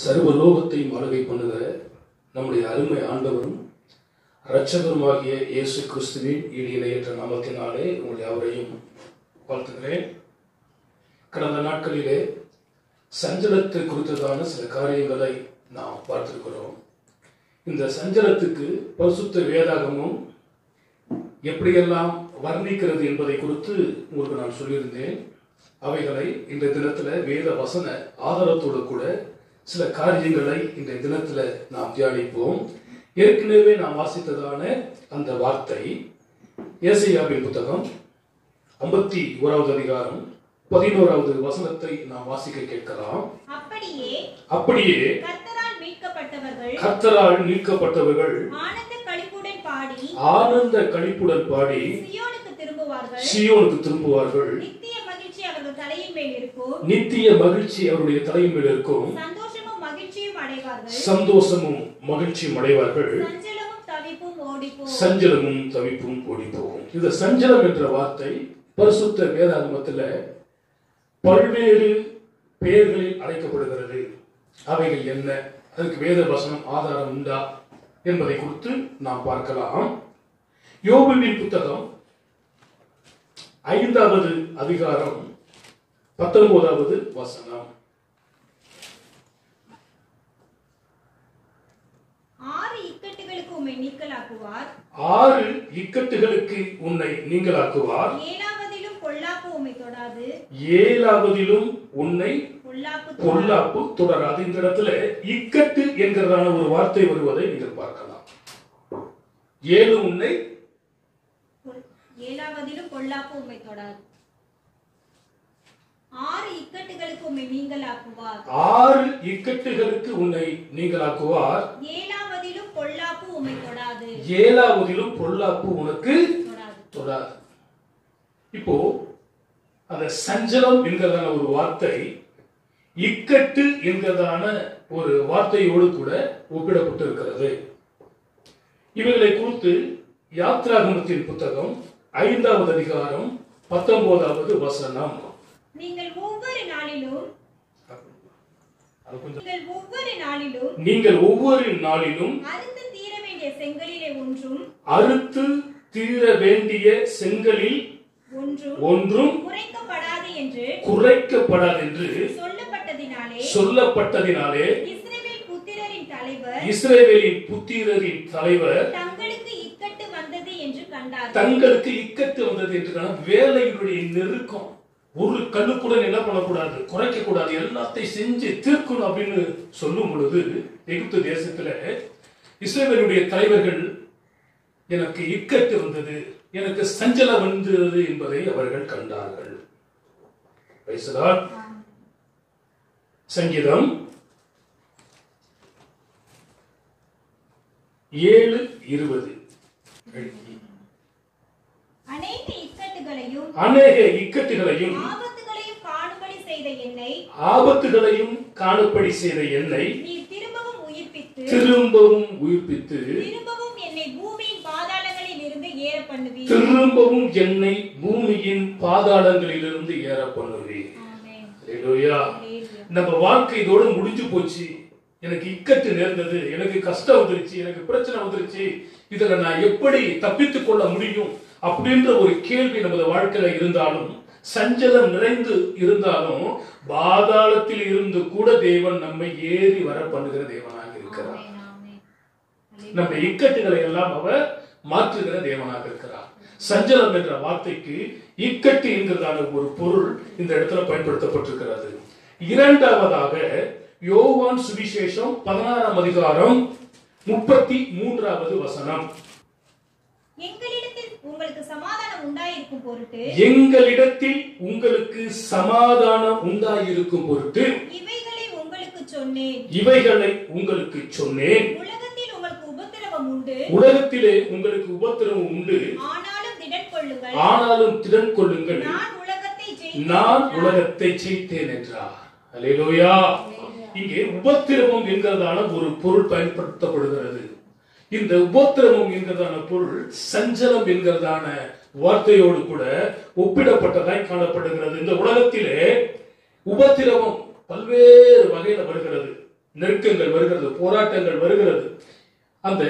சர்வலோகத்தையும் ஆளுகை பண்ணுகிற நம்முடைய அருமை ஆண்டவரும் இரட்சகருமாகிய இயேசு கிறிஸ்துவின் இணையற்ற நாமத்தினாலே உங்களை அவரையும் வாழ்த்துகிறேன். கடந்த நாட்களிலே சஞ்சலத்தை குறித்ததான சில காரியங்களை நாம் பார்த்திருக்கிறோம். இந்த சஞ்சலத்துக்கு பரிசுத்த வேதாகமும் எப்படியெல்லாம் வர்ணிக்கிறது என்பதை குறித்து உங்களுக்கு நான் சொல்லியிருந்தேன். அவைகளை இன்றைய தினத்துல வேத வசன ஆதாரத்தோடு கூட சில காரியங்களை இன்றைய தினத்துல நாம் தியானிப்போம். ஏற்கனவே நாம் வாசித்ததான அந்த வார்த்தை ஏசாயாவின் புத்தகம் 51வது அதிகாரம் 11வது வசனத்தை நாம் வாசிக்க கேட்கலாம். அப்படியே கர்த்தரால் மீட்கப்பட்டவர்கள் ஆனந்த களிப்புடன் பாடி சீயோனுக்கு திரும்புவார்கள். நித்திய மகிழ்ச்சி அவருடைய தலையின் மேல் இருக்கும். சந்தோஷமும் மகிழ்ச்சியும் அடைவார்கள். சஞ்சலமும் தவிப்பும் ஓடி போகும். இந்த சஞ்சலம் என்ற வார்த்தை பரிசுத்த வேதாகமத்தில் பல்வேறு பெயர்களில் அழைக்கப்படுகிறது. அவைகள் என்ன, அதுக்கு வேத வசனம் ஆதாரம் உண்டா என்பதை குறித்து நாம் பார்க்கலாம். யோபுவின் புத்தகம் 5வது அதிகாரம் 19வது வசனம். 6 இக்கட்டுகளுக்கு உன்னை நீங்களாக்குவார். 6 இக்கட்டுகளுக்கு உன்னை நீங்களாக்குவார். 7வதிலும் பொல்லாப்பு உன்னை தொடாது. 7வதிலும் உன்னை பொல்லாப்பு தொடராது. இந்த இடத்துல இக்கட்டு என்கிறதான ஒரு வார்த்தை வருவதை நீங்கள் பார்க்கலாம். 7 உன்னை 7வதிலும் பொல்லாப்பு உன்னை தொடாது. 6 இக்கட்டுகளுக்கு உன்னை நீங்களாக்குவார். 6 இக்கட்டுகளுக்கு உன்னை நீங்களாக்குவார். 7வதிலும் பொல்லாப்பு உன்னை தொடாது. 7வதிலும் பொல்லாப்பு உனக்கு தொடாது. இப்போ அந்த சஞ்சலம் என்கிறதான ஒரு வார்த்தை இக்கட்டு என்கிறதான ஒரு வார்த்தையோடு கூட ஒப்பிடப்பட்டு இருக்கிறது. இவைகளை குறித்து யாத்ராகமத்தின் புத்தகம் 5வது அதிகாரம் 19வது வசனம். நீங்கள் ஒவ்வொரு நாளிலும் அறுத்து தீர வேண்டிய செங்கலில் ஒன்றும் குறைக்கப்படாது என்று சொல்லப்பட்டதினாலே இஸ்ரவேலின் புத்திரரின் தலைவர் தங்களுக்கு இக்கட்டு வந்தது என்று கண்டார். வேலைகளுடைய நெருக்கம், ஒரு கல்லுக்குடன் என்ன பண்ணக்கூடாது, குறைக்க கூடாது, எல்லாத்தையும் செஞ்சு தீர்க்கணும் அப்படின்னு சொல்லும் பொழுது எகிப்து தேசத்துல இஸ்ரவேலுடைய தலைவர்கள் எனக்கு இக்கட்டு வந்தது, எனக்கு சஞ்சலம் வந்தது என்பதை அவர்கள் கண்டார்கள். சங்கீதம் 7:20. அநேக இக்கட்டுகளையும் ஆபத்துகளையும் காணும்படி செய்த என்னை திரும்பவும் உயிர்ப்பித்து திரும்பவும் என்னை பூமியின் பாதாளங்களிலிருந்து ஏற பண்ணுவீர். நம்ம வாழ்க்கை இதோட முடிஞ்சு போச்சு, எனக்கு இக்கட்டு நேர்ந்தது, எனக்கு கஷ்டம் வந்துருச்சு, எனக்கு பிரச்சனை வந்துருச்சு, இதுல நான் எப்படி தப்பித்துக் கொள்ள முடியும் அப்படின்ற ஒரு கேள்வி நமது வாழ்க்கையில இருந்தாலும், சஞ்சலம் நிறைந்து இருந்தாலும், பாதாளத்தில் இருந்து கூட தேவன் நம்மை ஏறி வர பண்ணுகிற தேவனாக இருக்கிறார். நம்ம இக்கட்டுகளை எல்லாம் அவர் மாற்றுகிற தேவனாக இருக்கிறார். சஞ்சலம் என்ற வார்த்தைக்கு இக்கட்டு என்கிறதான ஒரு பொருள் இந்த இடத்துல பயன்படுத்தப்பட்டிருக்கிறது. இரண்டாவதாக யோவான் சுவிசேஷம் 16ஆம் அதிகாரம் 33வது வசனம். எங்களிடத்தில் உங்களுக்கு சமாதானம் உண்டாயிருக்கும் பொருட்டு இவைகளை உங்களுக்கு சொன்னேன். உலகத்திலே உங்களுக்கு உபத்திரவம் உண்டு. ஆனாலும் திடன் கொள்ளுங்கள், நான் உலகத்தை ஜெயித்தேன் என்றார். அல்லேலூயா. இங்கே உபத்திரவம் என்கிறதான ஒரு பொருள் பயன்படுத்தப்படுகிறது. இந்த உபத்திரவம் என்கிறதான பொருள் சஞ்சலம் என்கிறதான வார்த்தையோடு கூட ஒப்பிடப்பட்டதாய் காணப்படுகிறது. இந்த உலகத்திலே உபத்திரவம் பல்வேறு வகையில வருகிறது. நெருக்கங்கள் வருகிறது, போராட்டங்கள் வருகிறது. அந்த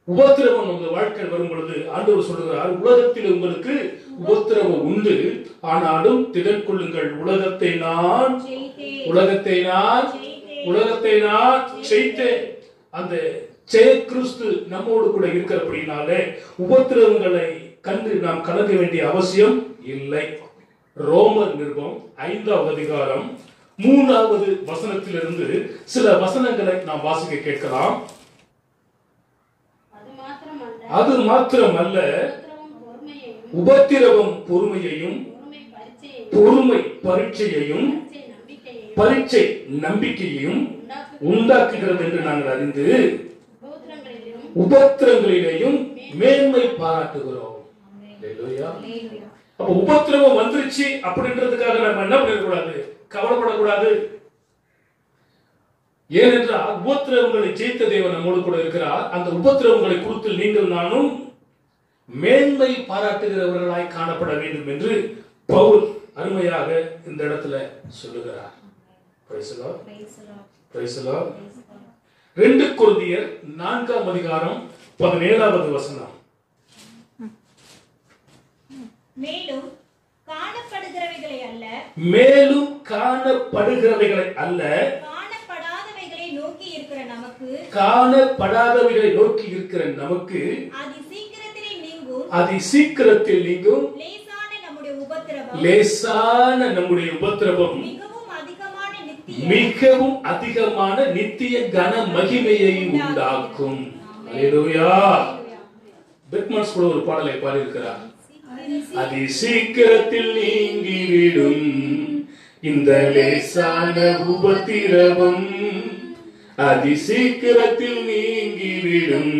உபத்திரவம் நமது வாழ்க்கையில் வரும் பொழுது ஆண்டவர் சொல்லுகிறார், உலகத்தில் உங்களுக்கு உபத்திரவம் உண்டு, ஆனாலும் திடன் கொள்ளுங்கள், உலகத்தை நான் ஜெயித்தேன். அந்த ஜெய கிறிஸ்து நம்மோடு கூட இருக்கிறபடினாலே உபத்திரவங்களை கண்டு நாம் கலங்க வேண்டிய அவசியம் இல்லை. ரோமர் நிருபம் 5வது அதிகாரம் 3வது வசனத்திலிருந்து சில வசனங்களை நாம் வாசிக்க கேட்கலாம். அது மாத்திரமல்ல, உபத்திரவம் பொறுமையையும், பொறுமை பரீட்சையையும், பரீட்சை நம்பிக்கையையும் உண்டாக்குகிறது என்று நாங்கள் அறிந்து உபத்திரங்களிலேயும் மேன்மை பாராட்டுகிறோம். அப்ப உபத்திரவம் வந்துருச்சு அப்படின்றதுக்காக நம்ம என்ன பண்ணிடக்கூடாது, கவலைப்படக்கூடாது. ஏனென்றால் உபத்திரவங்களை ஜெயித்த தேவன் நம்மோடு கூட இருக்கிறார். அந்த உபத்திரவங்களை குறித்து நீங்கள் நானும் மேன்மை பாராட்டுகிறவர்களாய் காணப்பட வேண்டும் என்று பவுல் அருமையாக இந்த இடத்துல சொல்லுகிறார். 2 கொரிந்தியர் 4ஆம் அதிகாரம் 17வது வசனம். மேலும் காணப்படுகிறவைகளை அல்ல, காணப்படுகிறவைகளை அல்ல, காணப்படாதவைகளை நோக்கி இருக்கிற நமக்கு அதிசீக்கிரத்தில் நீங்கும் லேசான நம்முடைய உபத்திரவம் மிகவும் அதிகமான நித்திய கன மகிமையை உண்டாக்கும். அல்லேலூயா. பெட்மன்ஸ் கூட ஒரு பாடலை பாடியிருக்கிறார். அதிசீக்கிரத்தில் நீங்கிவிடும் இந்த லேசான உபத்திரவம், அதிசீக்கிரத்தில் நீங்கிவிடும்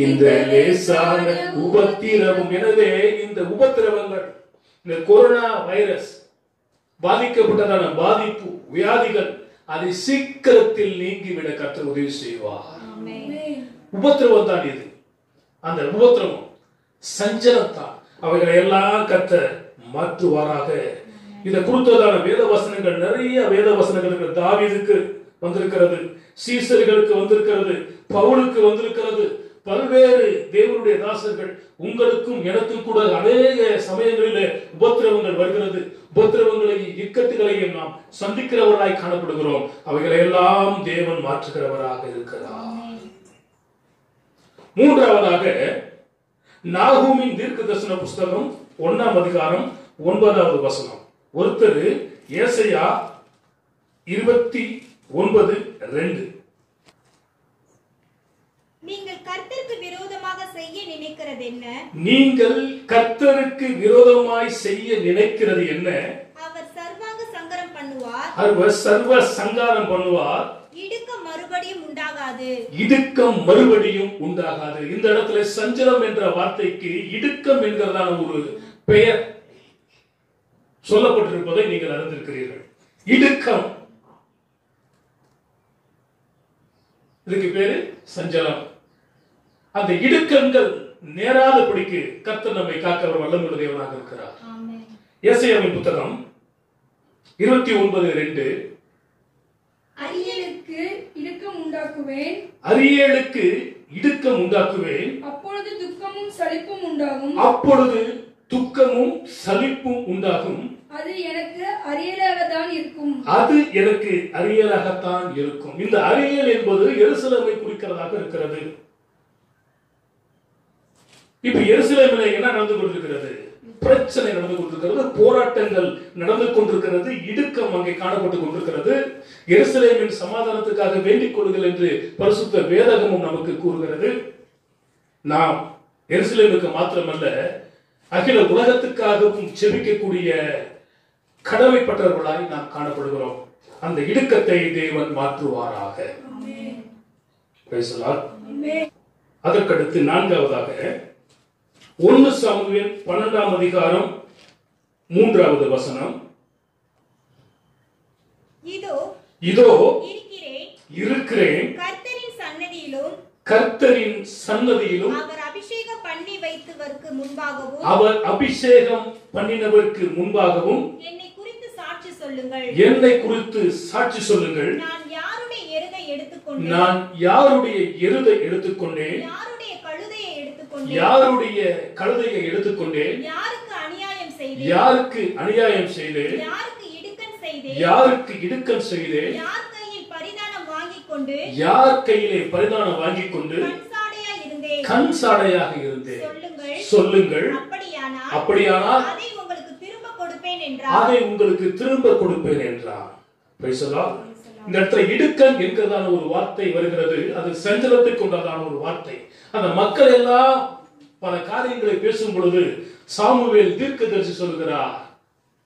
இந்த லேசான உபத்திரவம். எனவே இந்த உபத்திரவங்கள், இந்த கொரோனா வைரஸ் பாதிக்கப்பட்டதான பாதிப்பு, வியாதிகள் அதை சீக்கிரத்தில் நீங்கிவிட கர்த்தர் உதவி செய்வார். உபத்திரவம் தான் இது. அந்த உபத்திரவம் சஞ்சலம் தான். அவைகளை எல்லாம் கர்த்தர் மாற்றுவாராக. இதை குறித்ததான வேத வசனங்கள், நிறைய வேத வசனங்களுக்கு தாவீதுக்கு வந்திருக்கிறது, சீசர்களுக்கு வந்திருக்கிறது, பவுலுக்கு வந்திருக்கிறது, பல்வேறு தேவனுடைய தாசர்கள், உங்களுக்கும் எனக்கும் கூட அநேக சமயங்களில் உபத்திரவங்கள் வருகிறது. உபத்திரவங்களையும் இக்கட்டுகளையும் நாம் சந்திக்கிறவர்களாய் காணப்படுகிறோம். அவைகளை எல்லாம் தேவன் மாற்றுகிறவராக இருக்கிறார். 3வதாக நாகூமின் தீர்க்க தரிசன புஸ்தகம் 1ஆம் அதிகாரம் 9வது வசனம். ஒருத்தர் ஏசாயா 29:2. நீங்கள் கர்த்தருக்கு விரோதமாக செய்ய நினைக்கிறது என்ன? நீங்கள் கர்த்தருக்கு விரோதமாய் செய்ய நினைக்கிறது என்ன? அவர் சர்வாங்க சங்காரம் பண்ணுவார். அவர் சர்வ சங்காரம் பண்ணுவார். இடுக்கம் மறுபடியும் உண்டாகாது. இடுக்கம் மறுபடியும் உண்டாகாது. இந்த இடத்துல சஞ்சலம் என்ற வார்த்தைக்கு இடுக்கம் என்கிறதான ஒரு பெயர் சொல்லப்பட்டிருப்பதை நீங்கள் அறிந்திருக்கிறீர்கள். இடுக்கம், இதுக்கு பேரு சஞ்சலம். அந்த இடுக்கங்கள் நேராதபடிக்கு கர்த்தர் நம்மை காக்க அவர் வல்லமையுள்ள தேவனாக இருக்கிறார். ஏசாயாவின் புத்தகம் 29:2. அரியலுக்கு இடுக்கம் உண்டாக்குவேன், அரியலுக்கு இடுக்கம் உண்டாக்குவேன், அப்பொழுது துக்கமும் சலிப்பும் உண்டாகும், அப்பொழுது துக்கமும் சலிப்பும் உண்டாகும், அது எனக்கு அரியலாகத்தான் இருக்கும், அது எனக்கு அரியலாகத்தான் இருக்கும். இந்த அரியல் என்பது எருசலேமை குறிக்கிறதாக இருக்கிறது. இப்ப எருசலேமில் என்ன நடந்து கொண்டிருக்கிறது? பிரச்சனை நடந்து கொண்டிருக்கிறது, போராட்டங்கள் நடந்து கொண்டிருக்கிறது, இடுக்கம் அங்கே காணப்பட்டுக் கொண்டிருக்கிறது. எருசலேமின் சமாதானத்துக்காக வேண்டிக் கொள்ளுங்கள் என்று பரிசுத்த வேதகமும் நமக்கு கூறுகிறது. நாம் எருசலேமுக்கு மாத்திரமல்ல, அகில உலகத்துக்காகவும் செபிக்கக்கூடிய கடமைப்பட்டவர்களாய் நாம் காணப்படுகிறோம். அந்த இடுக்கத்தை தேவன் மாற்றுவாராக. அதற்கடுத்து 4வதாக 1 சாமுவேல் 12ஆம் அதிகாரம் 3வது வசனம். இதோ இருக்கிறேன் கர்த்தரின் சன்னதியிலும் அவர் அபிஷேகம் பண்ணினவருக்கு முன்பாகவும் என்னை குறித்து சாட்சி சொல்லுங்கள். என்னை குறித்து சாட்சி சொல்லுங்கள். நான் எடுத்துக்கொண்டேன். நான் யாருடைய எருதை எடுத்துக்கொண்டேன், யாருடைய கழுதையை எடுத்துக்கொண்டேன், யாருடைய கழுதையை எடுத்துக்கொண்டேன், யாருக்கு அநியாயம் செய்தேன், யாருக்கு அநியாயம் செய்தேன், யாருக்கு இடுக்கண் செய்தேன், யாருக்கு இடுக்கண் செய்தேன், யார் கையில் பரிதானம் வாங்கிக் கொண்டு யார் கையிலே பரிதானம் வாங்கிக் கொண்டு கண்சாடையாய் இருந்தேன். கண் சாடையாக இருந்தேன். சொல்லுங்கள், சொல்லுங்கள், அப்படியானால் அதை உங்களுக்கு திரும்ப கொடுப்பேன் என்றார். அதை உங்களுக்கு திரும்ப கொடுப்பேன் என்றார். Praise the Lord. இந்த இடத்துல இடுக்கண் என்கிறதான ஒரு வார்த்தை வருகிறது. அது சஞ்சலத்துக்கு உண்டான ஒரு வார்த்தை. அந்த மக்கள் எல்லாம் பல காரியங்களை பேசும் பொழுது சாமுவேல் தீர்க்கதரிசி சொல்கிறார்,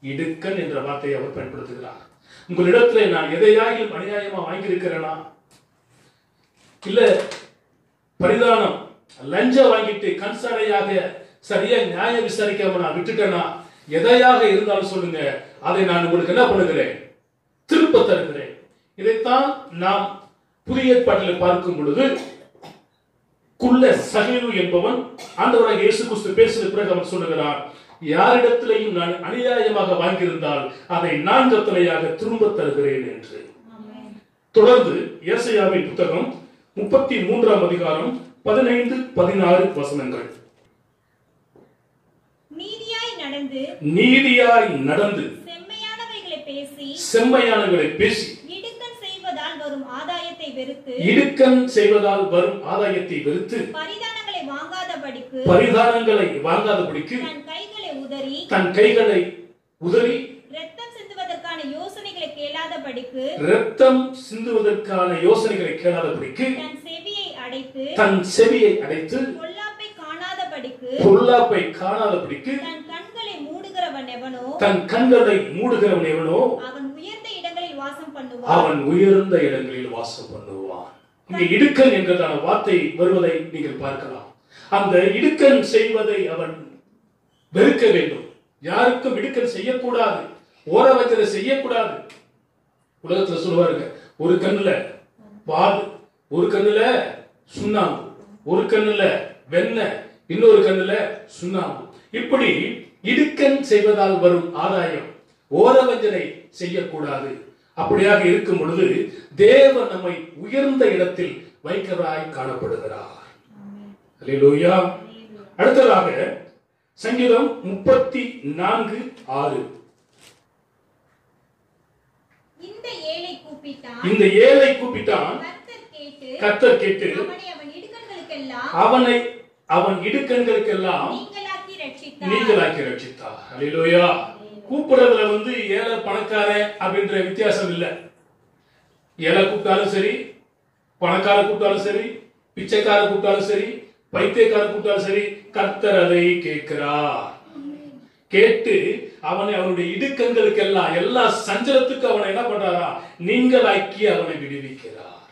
இடுக்கண் என்ற வார்த்தையை அவர் பயன்படுத்துகிறார். உங்களிடத்துல நான் எதையாகிலும் அநியாயமா வாங்கியிருக்கிறேனா, இல்ல பரிதானம் லஞ்சம் வாங்கிட்டு கண்சாடையாக சரியா நியாய விசாரிக்காம நான் விட்டுட்டேனா, எதையாக இருந்தாலும் சொல்லுங்க, அதை நான் உங்களுக்கு என்ன பண்ணுகிறேன், திரும்ப தருகிறேன். இதைத்தான் நாம் புதிய ஏற்பாட்டில் பார்க்கும் பொழுது குள்ள சகீரு என்பவன் ஆண்டவராகிய இயேசு கிறிஸ்து பேசின பிறகு அவன் சொல்லுகிறான், யாரிடத்திலையும் நான் அநியாயமாக வாங்கியிருந்தால் அதை நான் கட்டளையாக திரும்ப தருகிறேன் என்று. தொடர்ந்து ஏசாயாவின் புத்தகம் 33ஆம் அதிகாரம் 15-16 வசனங்கள். நீதியாய் நடந்து செம்மையானவைகளை பேசி இடுக்கண் செய்வதால் வரும் ஆதாயத்தை வெறுத்து பரிதானங்களை வாங்காதபடிக்கு தன் கைகளை உதறி இரத்தம் சிந்துவதற்கான யோசனைகளை கேளாதபடிக்கு தன் செவியை அடைத்து பொல்லாப்பை காணாதபடிக்கு தன் கண்களை மூடுகிறவன் எவனோ அவன் உயர்ந்த இடங்களில் வாசம் பண்ணுவான். இங்கே இடுக்கண் என்கிறதான வார்த்தை வருவதை நீங்கள் பார்க்கலாம். அந்த இடுக்கண் செய்வதை அவன் வெறுக்க வேண்டும். யாருக்கும் இடுக்கண் செய்யக்கூடாது, ஓர வச்சதை செய்யக்கூடாது. உலகத்துல சொல்லுவாருங்க, ஒரு கண்ணுல பால், ஒரு கண்ணுல சுண்ணாம்பு, ஒரு கண்ணுல வெண்ணெய், இன்னொரு கண்ணுல சுண்ணாம்பு. இப்படி இடுக்கண் செய்வதால் வரும் ஆதாயம், ஓரவஞ்சனை செய்யக்கூடாது. அப்படியாக இருக்கும் பொழுது தேவன் நம்மை உயர்ந்த இடத்தில் வைக்கிறவராய் காணப்படுகிறார். அல்லேலூயா. அடுத்ததாக சங்கீதம் 34:6. இந்த ஏழை கூப்பிட்டான், கர்த்தர் கேட்டு அவனை அவன் இடுக்கண்களுக்கெல்லாம் நீங்களாக்கி ரட்சித்தார். அல்லேலூயா. கூப்பிடுறதுல ஏழை பணக்காரன் அப்படின்ற வித்தியாசம் இல்லை. ஏழை கூப்பிட்டாலும் சரி, பணக்கார கூப்பிட்டாலும் சரி, பிச்சைக்கார கூப்பிட்டாலும் சரி, பைத்தியக்கார கூப்பிட்டாலும் சரி, கர்த்தர் அதை கேட்கிறார். கேட்டு அவனை அவனுடைய இடுக்கண்களுக்கெல்லாம், எல்லா சஞ்சலத்துக்கு அவனை என்ன பண்றாரா, நீங்களாக்கி அவனை விடுவிக்கிறார்.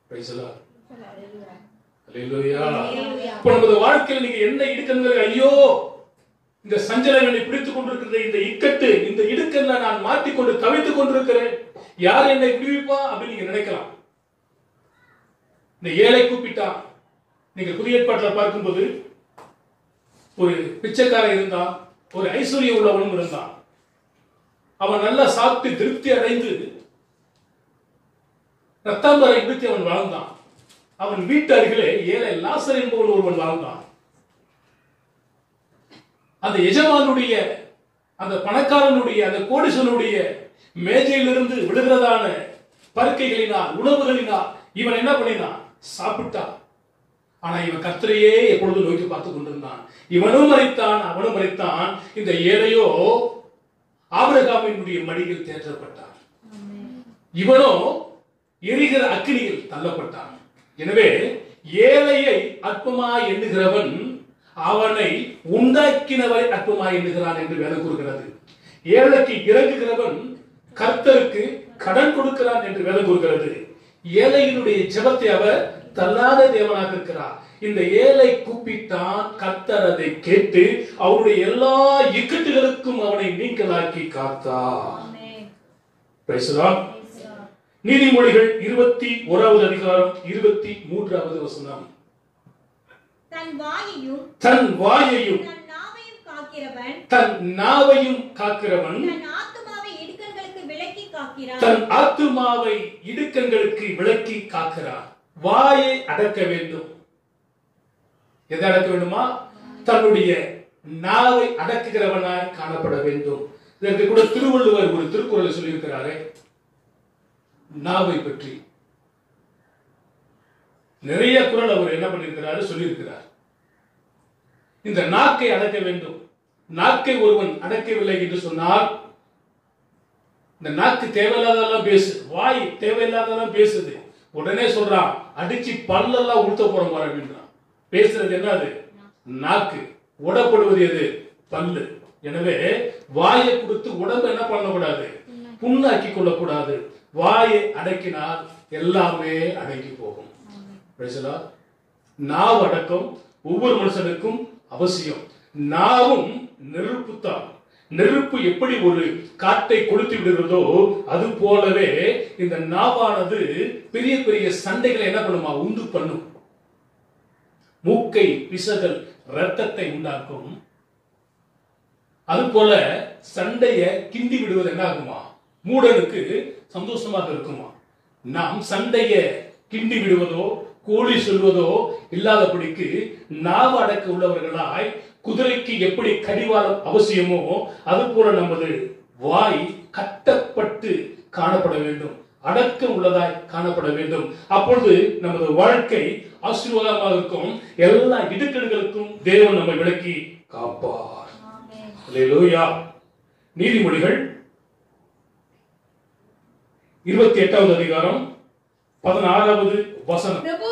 Praise the Lord. அல்லேலூயா. இப்ப நமது வாழ்க்கையில் நீங்க என்ன இடுக்கண்கள், ஐயோ இந்த சஞ்சலம் என்னை பிடித்துக் கொண்டிருக்கிறது, இந்த இக்கட்டு, இந்த இடுக்கண்ல நான் மாட்டிக்கொண்டு தவித்துக் கொண்டிருக்கிறேன், யார் என்னை விடுவிப்பா அப்படின்னு நீங்க நினைக்கலாம். இந்த ஏழை கூப்பிட்டான். நீங்க புதிய ஏற்பாட்டில் பார்க்கும்போது ஒரு பிச்சைக்காரன் இருந்தான், ஒரு ஐஸ்வர்யம் உள்ளவனும் இருந்தான். அவன் நல்லா சாப்பிட்டு திருப்தி அடைந்து ரத்தாம்பரை விடுத்து அவன் வாழ்ந்தான். அவன் வீட்டு அருகிலே ஏழை லாசர் என்பவன் ஒருவன் வாழ்ந்தான். அந்த எஜமானுடைய, அந்த பணக்காரனுடைய, அந்த கோடீஸ்வரனுடைய மேஜையிலிருந்து விடுகிறதான பருக்கைகளினால், உணவுகளினால் இவன் என்ன பண்ணினான், சாப்பிட்டான். ஆனா இவன் கர்த்தரையே எப்பொழுதும் நோக்கி பார்த்து கொண்டிருந்தான். இவனும் மரித்தான், அவனும் மரித்தான். இந்த ஏழையோ ஆபிரகாமினுடைய மடியில் தேற்றப்பட்டான். இவனோ எரிகிற அக்கினியில் தள்ளப்பட்டான். எனவே ஏழையை அற்பமாய் எண்ணுகிறவன் அவனை உண்டாக்கினவரை அற்பமாய் எண்ணுகிறான் என்று வேதம் கூறுகிறது. ஏழைக்கு இறங்குகிறவன் கர்த்தருக்கு கடன் கொடுக்கிறான் என்று வேதம் கூறுகிறது. ஏழையினுடைய ஜெபத்தை அவர் தள்ளாத தேவனாக இருக்கிறார். இந்த ஏழை கூப்பிட்டான், கர்த்தர் அதை கேட்டு அவருடைய எல்லா இக்கட்டுகளுக்கும் அவனை நீங்களாக்கி காத்தார். Price the Lord. நீதிமொழிகள் 21வது அதிகாரம் 23வது வசனம். தன் வாயையும் தன் நாவையும் காக்கிறவன் தன் ஆத்துமாவை இடுக்கண்களுக்கு விலக்கி காக்கிறான். தன் ஆத்துமாவை இடுக்கண்களுக்கு விலக்கி காக்கிறான். வாயை அடக்க வேண்டும். எதை அடக்க வேண்டுமா? தன்னுடைய நாவை அடக்குகிறவனாய் காணப்பட வேண்டும். இதற்கு கூட திருவள்ளுவர் ஒரு திருக்குறளை சொல்லியிருக்கிறாரே நாவை பற்றி. நிறைய குறள் அவர் என்ன பண்ணியிருக்கிறாரு சொல்லியிருக்கிறார். இந்த நாக்கை அடக்க வேண்டும். நாக்கை ஒருவன் அடக்கவில்லை என்று சொன்னால், இந்த நாக்கு தேவையில்லாதெல்லாம் பேசு, வாய் தேவையில்லாதெல்லாம் பேசுது, உடனே சொல்றான் அடிச்சு பல்லெல்லாம் உளுத்த போற மாதிரி அப்படின்றான். பேசுறது என்னது? நாக்கு. உடப்படுவது எது? பல்லு. எனவே வாயை கொடுத்து உடம்பு என்ன பண்ணக்கூடாது? புண்ணாக்கி கொள்ளக்கூடாது. வாயை அடக்கினால் எல்லாமே அடங்கி போகும். நாவு அடக்கம் ஒவ்வொரு மனுஷனுக்கும் அவசியம். நாவும் நெருப்பு தான். நெருப்பு எப்படி ஒரு காட்டை கொளுத்தி விடுகிறதோ அது போலவே இந்த நாவானது பெரிய பெரிய சண்டைகளை என்ன பண்ணுமா? உண்டு பண்ணும். மூக்கை பிசகல் இரத்தத்தை உண்டாக்கும். அது போல சண்டைய கிண்டி விடுவது என்ன ஆகுமா? மூடனுக்கு சந்தோஷமாக இருக்குமா? நாம் சண்டைய கிண்டி விடுவதோ கோழி சொல்வதோ இல்லாதபடிக்கு நாவு அடக்க உள்ளவர்களாய், குதிரைக்கு எப்படி கடிவாளம் அவசியமோ அது போல நமது வாய் கட்டப்பட்டு காணப்பட வேண்டும், அடக்க உள்ளதாய் காணப்பட வேண்டும். அப்பொழுது நமது வாழ்க்கை ஆசீர்வாதமாக இருக்கும். எல்லா இடுக்கண்களுக்கும் தேவன் நம்மை விலக்கி காப்பார். அல்லேலூயா. நீதிமொழிகள் 28வது அதிகாரம் 16வது வசனம். பிரபு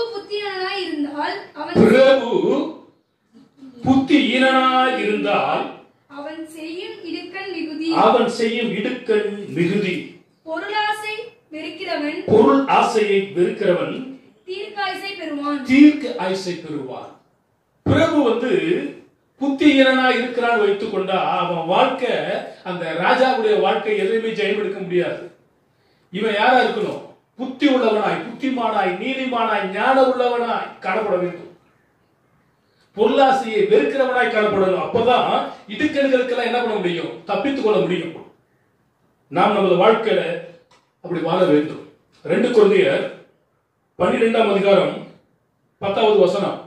புத்தியனாய் இருந்தால் அவன் செய்யும் இடுக்கண் மிகுதி. அவன் செய்யும் இடுக்கண் மிகுதி. பொருளாசை வெறுக்கிறவன் தீர்க்காயசை பெறுவான். தீர்க்க ஆயுசை பெறுவான். பிரபு புத்தியனாய் இருக்கிறான் வைத்துக் கொண்டா அவன் வாழ்க்கை, அந்த ராஜாவுடைய வாழ்க்கை எதையுமே ஜெயம் எடுக்க முடியாது. இவன் யாரா இருக்கணும்? புத்தி உள்ளவனாய், புத்திமானாய், நீதிமானாய், ஞான உள்ளவனாய் காணப்பட வேண்டும். பொருளாசையை வெறுக்கிறவனாய் காணப்படணும். அப்பதான் இடுக்கண்களுக்கெல்லாம் என்ன பண்ண முடியும்? தப்பித்துக் கொள்ள முடியும். நாம் நமது வாழ்க்கையில அப்படி வாழ வேண்டும். 2 கொரிந்தியர் 12ஆம் அதிகாரம் 10வது வசனம்.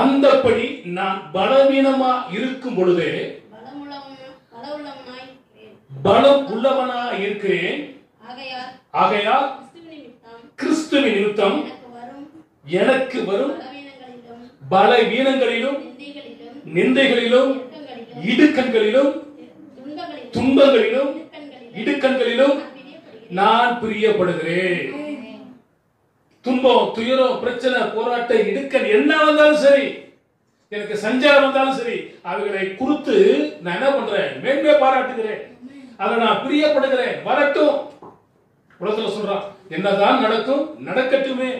அந்தப்படி நான் பலவீனமாய் இருக்கும் பொழுதே பலம் உள்ளவனாய் இருக்கிறேன். ஆகையால் கிறிஸ்துவின் நிமித்தம் எனக்கு வரும் பலவீனங்களிலும் நிந்தைகளிலும் இடுக்கண்களிலும் துன்பங்களிலும் இடுக்கண்களிலும் நான் பிரியப்படுகிறேன். துன்பம், துயரம், பிரச்சனை, போராட்டம், இடுக்கண் என்ன வந்தாலும் சரி, எனக்கு சஞ்சாரம் வந்தாலும் சரி, அவைகளை குறித்து நான் என்ன பண்றேன்? மேன்மை பாராட்டுகிறேன். அதை நான் பிரியப்படுகிறேன். வரட்டும். உலகத்துல சொல்றான் என்னதான் நடக்கும் நடக்கட்டுமே.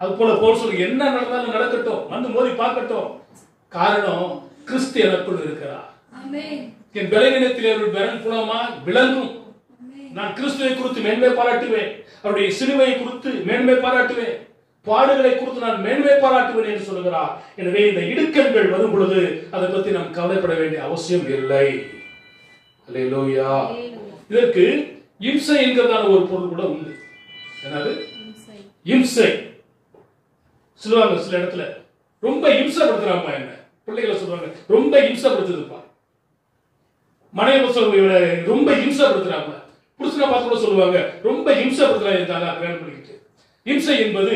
அது போல போல் சொல்லி என்ன நடந்தாலும் நடக்கட்டும், வந்து மோதி பார்க்கட்டும். காரணம் கிறிஸ்து எனக்குள் இருக்கிறார். என் பலவீனத்திலே ஒரு பலன் புலமா விளங்கும். நான் கிறிஸ்துவை குறித்து மேன்மை பாராட்டுவேன். அவருடைய சிலுவையை குறித்து மேன்மை பாராட்டுவேன். பாடுகளை குறித்து நான் மேன்மை பாராட்டுவேன் என்று சொல்கிறார். எனவே இந்த இடுக்கண்கள் வரும் பொழுது அதை பற்றி நாம் கவலைப்பட வேண்டிய அவசியம் இல்லை. அல்லேலூயா. இதற்கு இம்சை என்கிறதான ஒரு பொருள் கூட உண்டு. என்னது? இம்சை. சொல்லுவாங்க சில இடத்துல ரொம்ப இம்சப்படுத்துறாப்பா, என்ன பிள்ளைகளை சொல்றாங்க ரொம்ப இம்சப்படுத்துதுப்பா. மனைவி சொல்லுவாங்க ரொம்ப இம்சப்படுத்துறாங்க. புருஷனை பார்த்து கூட சொல்லுவாங்க ரொம்ப இம்சப்படுத்துறாங்க கல்யாணம் பண்ணிக்கிட்டு. இம்சை என்பது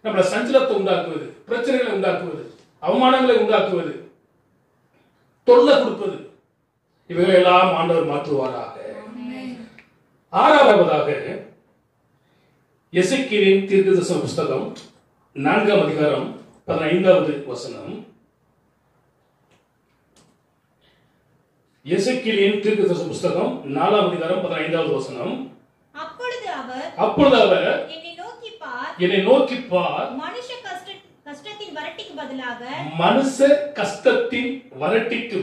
நம்மள சஞ்சலத்தை உண்டாக்குவது, பிரச்சனைகளை உண்டாக்குவது, அவமானங்களை உண்டாக்குவது, தொல்லை கொடுப்பது. இவைகள் எல்லாம் ஆண்டவர் மாற்றுவாராக. 6வதாக எசேக்கியேலின் தீர்க்கதரிசன புஸ்தகம் 4ஆம் அதிகாரம் 15வது வசனம். எசேக்கியேலின் தீர்க்கதரிசன புஸ்தகம் 4ஆம் அதிகாரம் 15வது வசனம். அப்பொழுது அவர் என்னை நோக்கி பார், மனுஷ கஷ்டத்தின் வரட்டிக்கு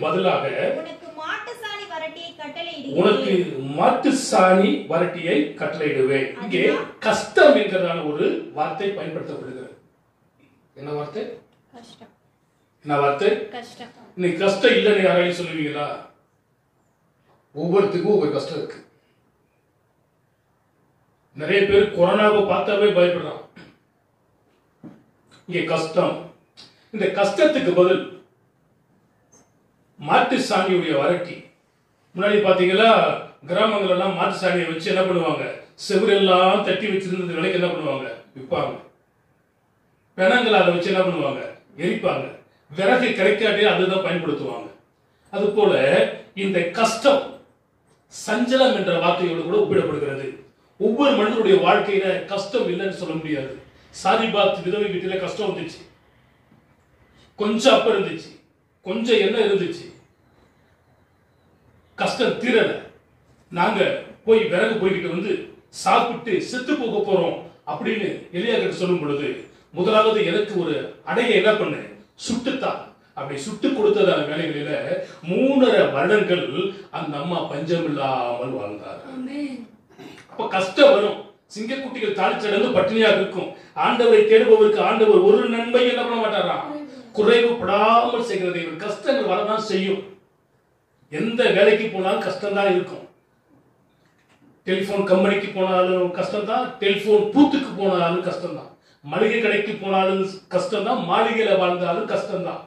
பதிலாக உனக்கு மாட்டு சாணி வரட்டியை கட்டளையிடுவேன். இங்கே கஷ்டம் என்கிறதான ஒரு வார்த்தை பயன்படுத்தப்படுகிறது. என்ன வார்த்தை? என்ன வார்த்தை? இன்னைக்கு கஷ்டம் இல்லைன்னு யாராலையும் சொல்லுவீங்களா? ஒவ்வொருத்துக்கும் ஒவ்வொரு கஷ்டம் இருக்கு. நிறைய பேர் கொரோனாவை பார்த்தாவே பயப்படுறான். இங்க கஷ்டம். இந்த கஷ்டத்துக்கு பதில் மாட்டு சாணியுடைய வரட்டி. முன்னாடி பாத்தீங்களா, கிராமங்கள் எல்லாம் மாட்டு சாணியை வச்சு என்ன பண்ணுவாங்க, செவரெல்லாம் தட்டி வச்சிருந்தது விலைக்கு என்ன பண்ணுவாங்க, விற்பாங்க. பிணங்களை அதை வச்சு என்ன பண்ணுவாங்க, எரிப்பாங்க. விறகு கிடைக்காட்டே அதுதான் பயன்படுத்துவாங்க. அது போல இந்த கஷ்டம் சஞ்சலம் என்ற வார்த்தையோடு கூட ஒப்பிடப்படுகிறது. ஒவ்வொரு மனிதனுடைய வாழ்க்கையில கஷ்டம் இல்லைன்னு சொல்ல முடியாது. சாரிபாத் விதவை வீட்டில கஷ்டம் வந்துச்சு, கொஞ்சம் அப்ப இருந்துச்சு, கொஞ்சம் என்ன இருந்துச்சு, கஷ்டம் தீரல. நாங்க போய் விறகு போய்கிட்டு வந்து சாப்பிட்டு செத்து போக போறோம் அப்படின்னு எலியா கிட்ட சொல்லும் பொழுது, முதலாவது எனக்கு ஒரு அடையை என்ன பண்ண, சுட்டுத்தான். அப்படி சுட்டு கொடுத்ததான வேலைகளில 3.5 வருடங்கள் அந்த அம்மா பஞ்சம் இல்லாமல் வாழ்ந்தார். அப்ப கஷ்டம் வரும். சிங்கக்குட்டிகள் தாழ்ச்சடங்கு பட்டினியாக இருக்கும். ஆண்டவரை தேடுபவருக்கு ஆண்டவர் ஒரு நன்மை என்ன பண்ண மாட்டாராம், குறைவுபடாமல் செய்கிறது. இவர் கஷ்டங்கள் வரதான் செய்யும். எந்த வேலைக்கு போனாலும் கஷ்டம் தான் இருக்கும். டெலிபோன் கம்பெனிக்கு போனாலும் கஷ்டம் தான், டெலிபோன் பூத்துக்கு போனாலும் கஷ்டம் தான், மளிகை கடைக்கு போனாலும் கஷ்டம் தான், மாளிகையில வாழ்ந்தாலும் கஷ்டம் தான்,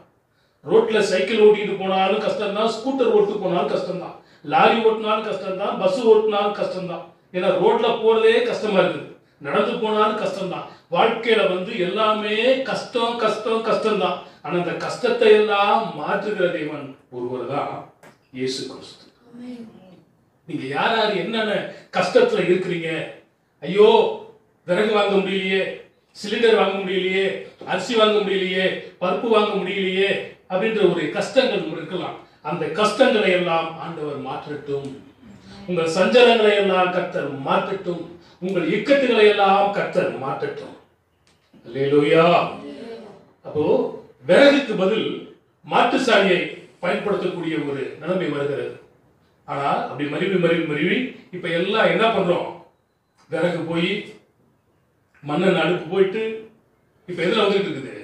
ரோட்ல சைக்கிள் ஓட்டிட்டு போனாலும் கஷ்டம் தான், ஸ்கூட்டர் ஓட்டு போனாலும் கஷ்டம் தான், லாரி ஓட்டினாலும் கஷ்டம் தான், பஸ் ஓட்டினாலும் கஷ்டம் தான். ஏன்னா ரோட்ல போறதே கஷ்டமா இருக்குது, நடந்து போனாலும் கஷ்டம் தான். வாழ்க்கையில எல்லாமே கஷ்டம் கஷ்டம் கஷ்டம் தான். ஆனா அந்த கஷ்டத்தை எல்லாம் மாற்றுகிற தேவன் ஒருவர் தான் இயேசு கிறிஸ்து. நீங்க யார் யார் என்னென்ன கஷ்டத்துல இருக்கிறீங்க, ஐயோ விறகு வாங்க முடியலையே, சிலிண்டர் வாங்க முடியலையே, அரிசி வாங்க முடியலையே, பருப்பு வாங்க முடியலையே அப்படின்ற ஒரு கஷ்டங்கள் இருக்கலாம். அந்த கஷ்டங்களை எல்லாம் ஆண்டவர் மாற்றட்டும். உங்கள் சஞ்சலங்களை எல்லாம் கர்த்தர் மாற்றட்டும். உங்கள் இக்கட்டுகளை எல்லாம் கர்த்தர் மாற்றட்டும். அல்லேலூயா. அப்போ விறகுக்கு பதில் மாட்டு சாணியை பயன்படுத்தக்கூடிய ஒரு நிலைமை வருகிறது. ஆனா அப்படி மருவி இப்ப எல்லாம் என்ன பண்றோம், விறகு போய் மண்ணெண்ணெய் அடுப்பு போயிட்டு இப்ப எதுல வந்துட்டு இருக்குது,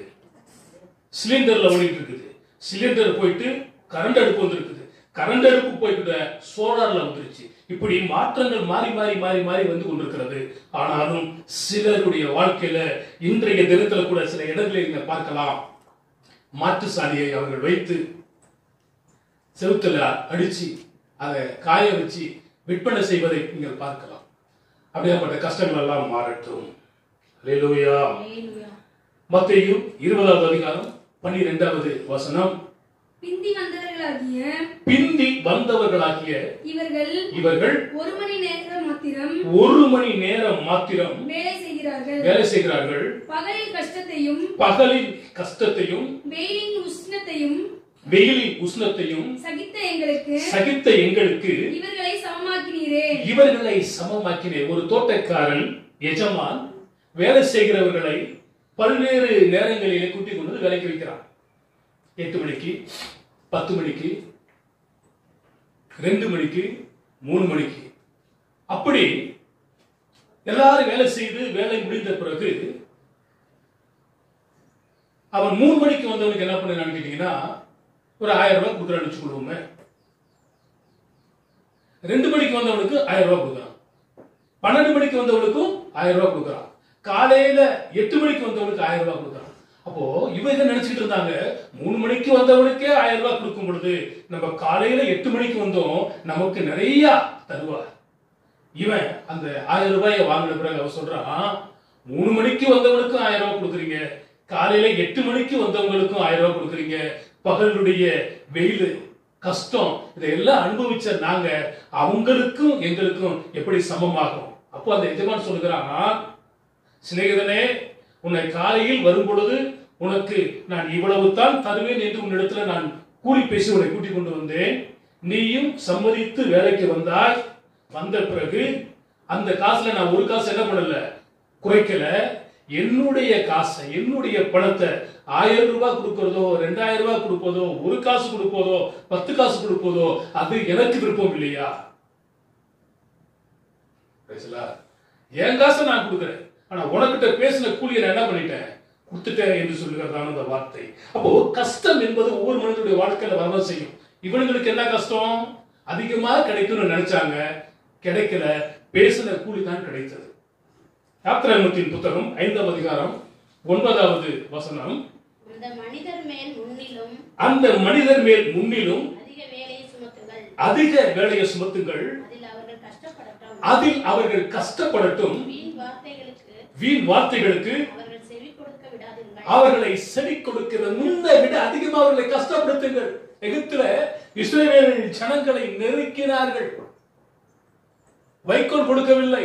சிலிண்டர்ல ஓடிட்டு இருக்குது. சிலிண்டர் போயிட்டு கரண்ட் அடுப்பு வந்துருக்குது, கரண்ட் அடுப்பு போய்கிட்ட சோலார்ல வந்துருச்சு. இப்படி மாற்றங்கள் மாறி மாறி மாறி மாறி வந்து கொண்டிருக்கிறது. ஆனாலும் சிலருடைய வாழ்க்கையில இன்றைய தினத்துல கூட சில இடங்களில் நீங்க பார்க்கலாம், மாட்டு சாணியை அவர்கள் வைத்து செவுத்துல அடிச்சு அதை காய வச்சு விற்பனை செய்வதை நீங்கள் பார்க்கலாம். அப்படியாப்பட்ட கஷ்டங்கள் எல்லாம் மாறட்டும். அல்லேலூயா. மத்தேயு 20வது அதிகாரம் 12வது வசனம். பிந்தி வந்தவர்களாகிய இவர்கள் 1 மணி நேரம் மாத்திரம் வேலை செய்கிறார்கள். பகலின் கஷ்டத்தையும் வெயிலின் உஷ்ணத்தையும் சகித்த எங்களுக்கு இவர்களை சமமாக்கினீர். ஒரு தோட்டக்காரன் எஜமான் வேலை செய்கிறவர்களை பல்வேறு நேரங்களிலே கூட்டிக் கொண்டு வேலைக்கு வைக்கிறான். 8 மணிக்கு, 10 மணிக்கு, 2 மணிக்கு, 3 மணிக்கு, அப்படி எல்லாரும் வேலை செய்து வேலை முடிந்த பிறகு அவன் 3 மணிக்கு வந்தவனுக்கு என்ன பண்ண கேட்டீங்கன்னா ஒரு 1000 ரூபாய் கொடுக்குறான்னு வச்சுக்கொள்வோமே. 2 மணிக்கு வந்தவனுக்கு 1000 ரூபாய் கொடுக்குறான், 12 மணிக்கு வந்தவனுக்கும் 1000 ரூபாய் கொடுக்குறான், காலையில 8 மணிக்கு வந்தவனுக்கு 1000 ரூபாய் கொடுக்குறான். அப்போ இவங்க நினைச்சுட்டு இருந்தாங்க 3 மணிக்கு வந்தவனுக்கே 1000 ரூபாய் கொடுக்கும் பொழுது நம்ம காலையில 8 மணிக்கு வந்தோம் நமக்கு நிறைய தருவார். இவன் அந்த 1000 ரூபாயை வாங்கின பிறகு அவன் சொல்றான், 3 மணிக்கு வந்தவனுக்கும் 1000 ரூபாய் கொடுக்குறீங்க, காலையில 8 மணிக்கு வந்தவங்களுக்கும் 1000 ரூபாய் கொடுக்குறீங்க, பகலுடைய வெயில் கஷ்டம் இதெல்லாம் அனுபவிச்ச நாங்க அவங்களுக்கும் எங்களுக்கும் எப்படி சமமாகும்? அப்போ அந்த எஜமான் சொல்லுகிறான், சிநேகிதனே, உன்னை காலையில் வரும் பொழுது உனக்கு நான் இவ்வளவு தான் தருவேன் என்று உன்னிடத்துல நான் கூலி பேசி உன்னை கூட்டிக் கொண்டு வந்தேன். நீயும் சம்மதித்து வேலைக்கு வந்தாய். வந்த பிறகு அந்த காசுல நான் ஒரு காசு என்ன பண்ணல, குறைக்கல. என்னுடைய காசை, என்னுடைய பணத்தை 1000 ரூபாய் கொடுக்கிறதோ, 2000 ரூபாய் கொடுப்பதோ, 1 காசு கொடுப்பதோ, 10 காசு கொடுப்பதோ அது எனக்கு விருப்பம் இல்லையா? என் காசை நான் கொடுக்கிறேன், ஆனா உனக்கிட்ட பேசின கூலியை நான் என்ன பண்ணிட்டேன், கொடுத்துட்டேன் என்று சொல்லுகிறதான அந்த வார்த்தை. அப்போ கஷ்டம் என்பது ஒவ்வொரு மனிதனுடைய வாழ்க்கையில வரதான் செய்யும். இவனுங்களுக்கு என்ன கஷ்டம், அதிகமா கிடைக்கும்னு நினைச்சாங்க, கிடைக்கல. பேசின கூலி தான் கிடைத்தது. யாத்திராகமத்தின் புத்தகம் 5ஆம் அதிகாரம் 9வது வசனம். அந்த மனிதர் மேல் முன்னிலும் அதிக வேலையை சுமத்துங்கள், அதில் அவர்கள் கஷ்டப்படட்டும், வீண் வார்த்தைகளுக்கு அவர்களை செவி கொடுக்கிற முன்னை விட அதிகமாக அவர்களை கஷ்டப்படுத்துங்கள். எகிப்தில இஸ்ரவேல் ஜனங்களை நெருக்கினார்கள், வைக்கோல் கொடுக்கவில்லை,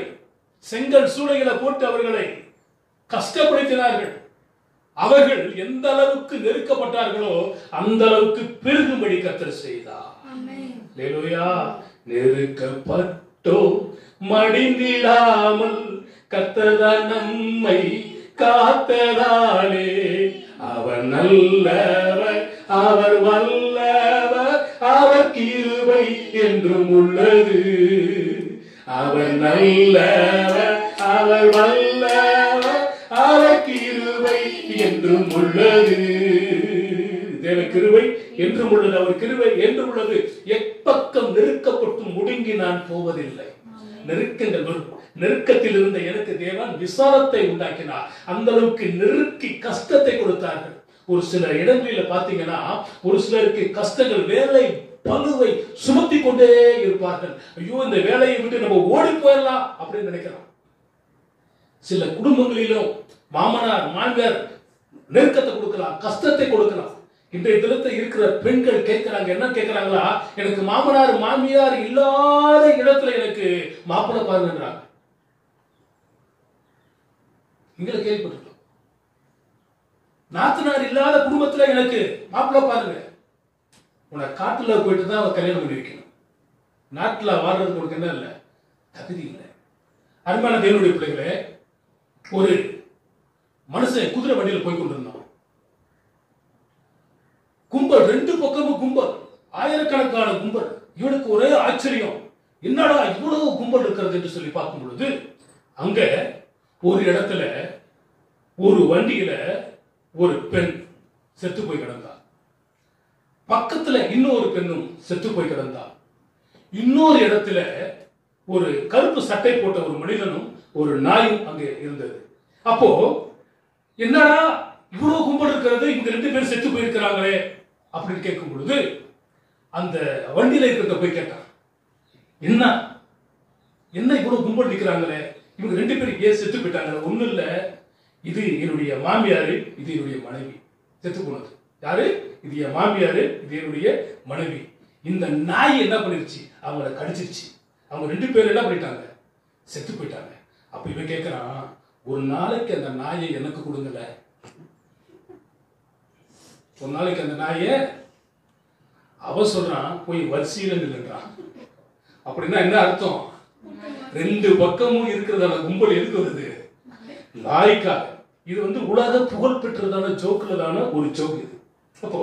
செங்கல் சூளைகளை போட்டு அவர்களை கஷ்டப்படுத்தினார்கள். அவர்கள் எந்த அளவுக்கு நெருக்கப்பட்டார்களோ அந்த அளவுக்கு பெருகும்படி கர்த்தர் செய்தார். அல்லேலூயா. நெருக்கப்பட்டோ மடிந்திடாமல் கர்த்தர் நம்மை காத்ததாலே அவர் நல்லவர், அவர் வல்லவர், அவர் கிருபை என்றும் உள்ளது. அவர் நல்லவர், அவர் வல்லவர், அவர் கிருபை என்றும் உள்ளது. தேவ கிருபை என்றும் உள்ளது, அவர் கிருபை என்றும் உள்ளது. எப்பக்கம் நெருக்கப்பட்டு முடுங்கி நான் போவதில்லை. நெருக்கத்தில் இருந்த எனக்கு தேவன் விசாலத்தை உண்டாக்கினார். அந்த அளவுக்கு நெருக்கி கஷ்டத்தை கொடுத்தார்கள். ஒரு சில இடங்களில் பாத்தீங்கன்னா ஒரு சிலருக்கு கஷ்டங்கள், வேலை பளுவை சுமத்தி கொண்டே இருப்பார்கள். ஐயோ, இந்த வேலையை விட்டு நம்ம ஓடி போயிடலாம் அப்படின்னு நினைக்கலாம். சில குடும்பங்களிலும் மாமனார் மாமியார் நெருக்கத்தை கொடுக்கலாம், கஷ்டத்தை கொடுக்கலாம். இன்றைய தினத்தில் இருக்கிற பெண்கள் கேட்கிறாங்க, என்ன கேட்கிறாங்களா, எனக்கு மாமனார் மாமியார் இல்லாத இடத்துல எனக்கு மாப்பிள்ளை பாருங்கன்றாங்க. இங்களை கேள்விப்பட்டிருக்கோம். நாத்தனார் இல்லாத குடும்பத்துல எனக்கு மாப்பிள்ளை பாருங்க. உனக்கு காட்டுல போயிட்டு தான் கல்யாணம் பண்ணி வைக்கணும். நாட்டுல வாழ்றதுக்கு உனக்கு என்ன இல்லை, தகுதி இல்லை. அருமையான தேவனுடைய பிள்ளைகளே, ஒரு மனுஷன் குதிரை வண்டியில் போய் கொண்டிருந்தான். கும்பல், ரெண்டு பக்கமும் கும்பல், ஆயிரக்கணக்கான கும்பல். இவனுக்கு ஒரே ஆச்சரியம், என்னடா இவ்வளவு கும்பல் இருக்கிறது என்று சொல்லி பார்க்கும் பொழுது அங்க ஒரு இடத்துல ஒரு வண்டியில ஒரு பெண் செத்து போய் கிடந்தா. பக்கத்துல இன்னொரு பெண்ணும் செத்து போய் கிடந்தா. இன்னொரு இடத்துல ஒரு கருப்பு சட்டை போட்ட ஒரு மனிதனும் ஒரு நாயும் அங்கே இருந்தது. அப்போ என்னடா இவ்வளவு கும்பல் இருக்கிறது, இங்க 2 பேர் செத்து போயிருக்கிறாங்களே அப்படின்னு கேட்கும் பொழுது அந்த வண்டியில இருக்கிறத போய் கேட்டான், என்ன என்ன இவ்வளவு கும்பல் நிற்கிறாங்களே, இவங்க 2 பேரும் ஏன் செத்து போயிட்டாங்க? ஒண்ணும் இல்ல, இது என்னுடைய மாமியாரு, இது என்னுடைய மனைவி. செத்து போனது யாரு? இது என் மாமியாரு, இது என்னுடைய மனைவி. இந்த நாய் என்ன பண்ணிருச்சு, அவங்கள கடிச்சிருச்சு. அவங்க 2 பேரும் என்ன பண்ணிட்டாங்க, செத்து போயிட்டாங்க. அப்ப இவன் கேட்கிறான், ஒரு நாளைக்கு அந்த நாயை எனக்கு கொடுங்கல, ஒரு நாளைக்கு அந்த நாயை. அவன் சொல்றான், போய் வரிசையில நின்றுறான். அப்படின்னா என்ன அர்த்தம்? 2 பக்கமும் இருக்கிறதான கும்பல் எதுக்கு வருது? நாய்க்காக. இது உலக புகழ் பெற்றதான ஜோக்குலதான ஒரு ஜோக் இது. அப்போ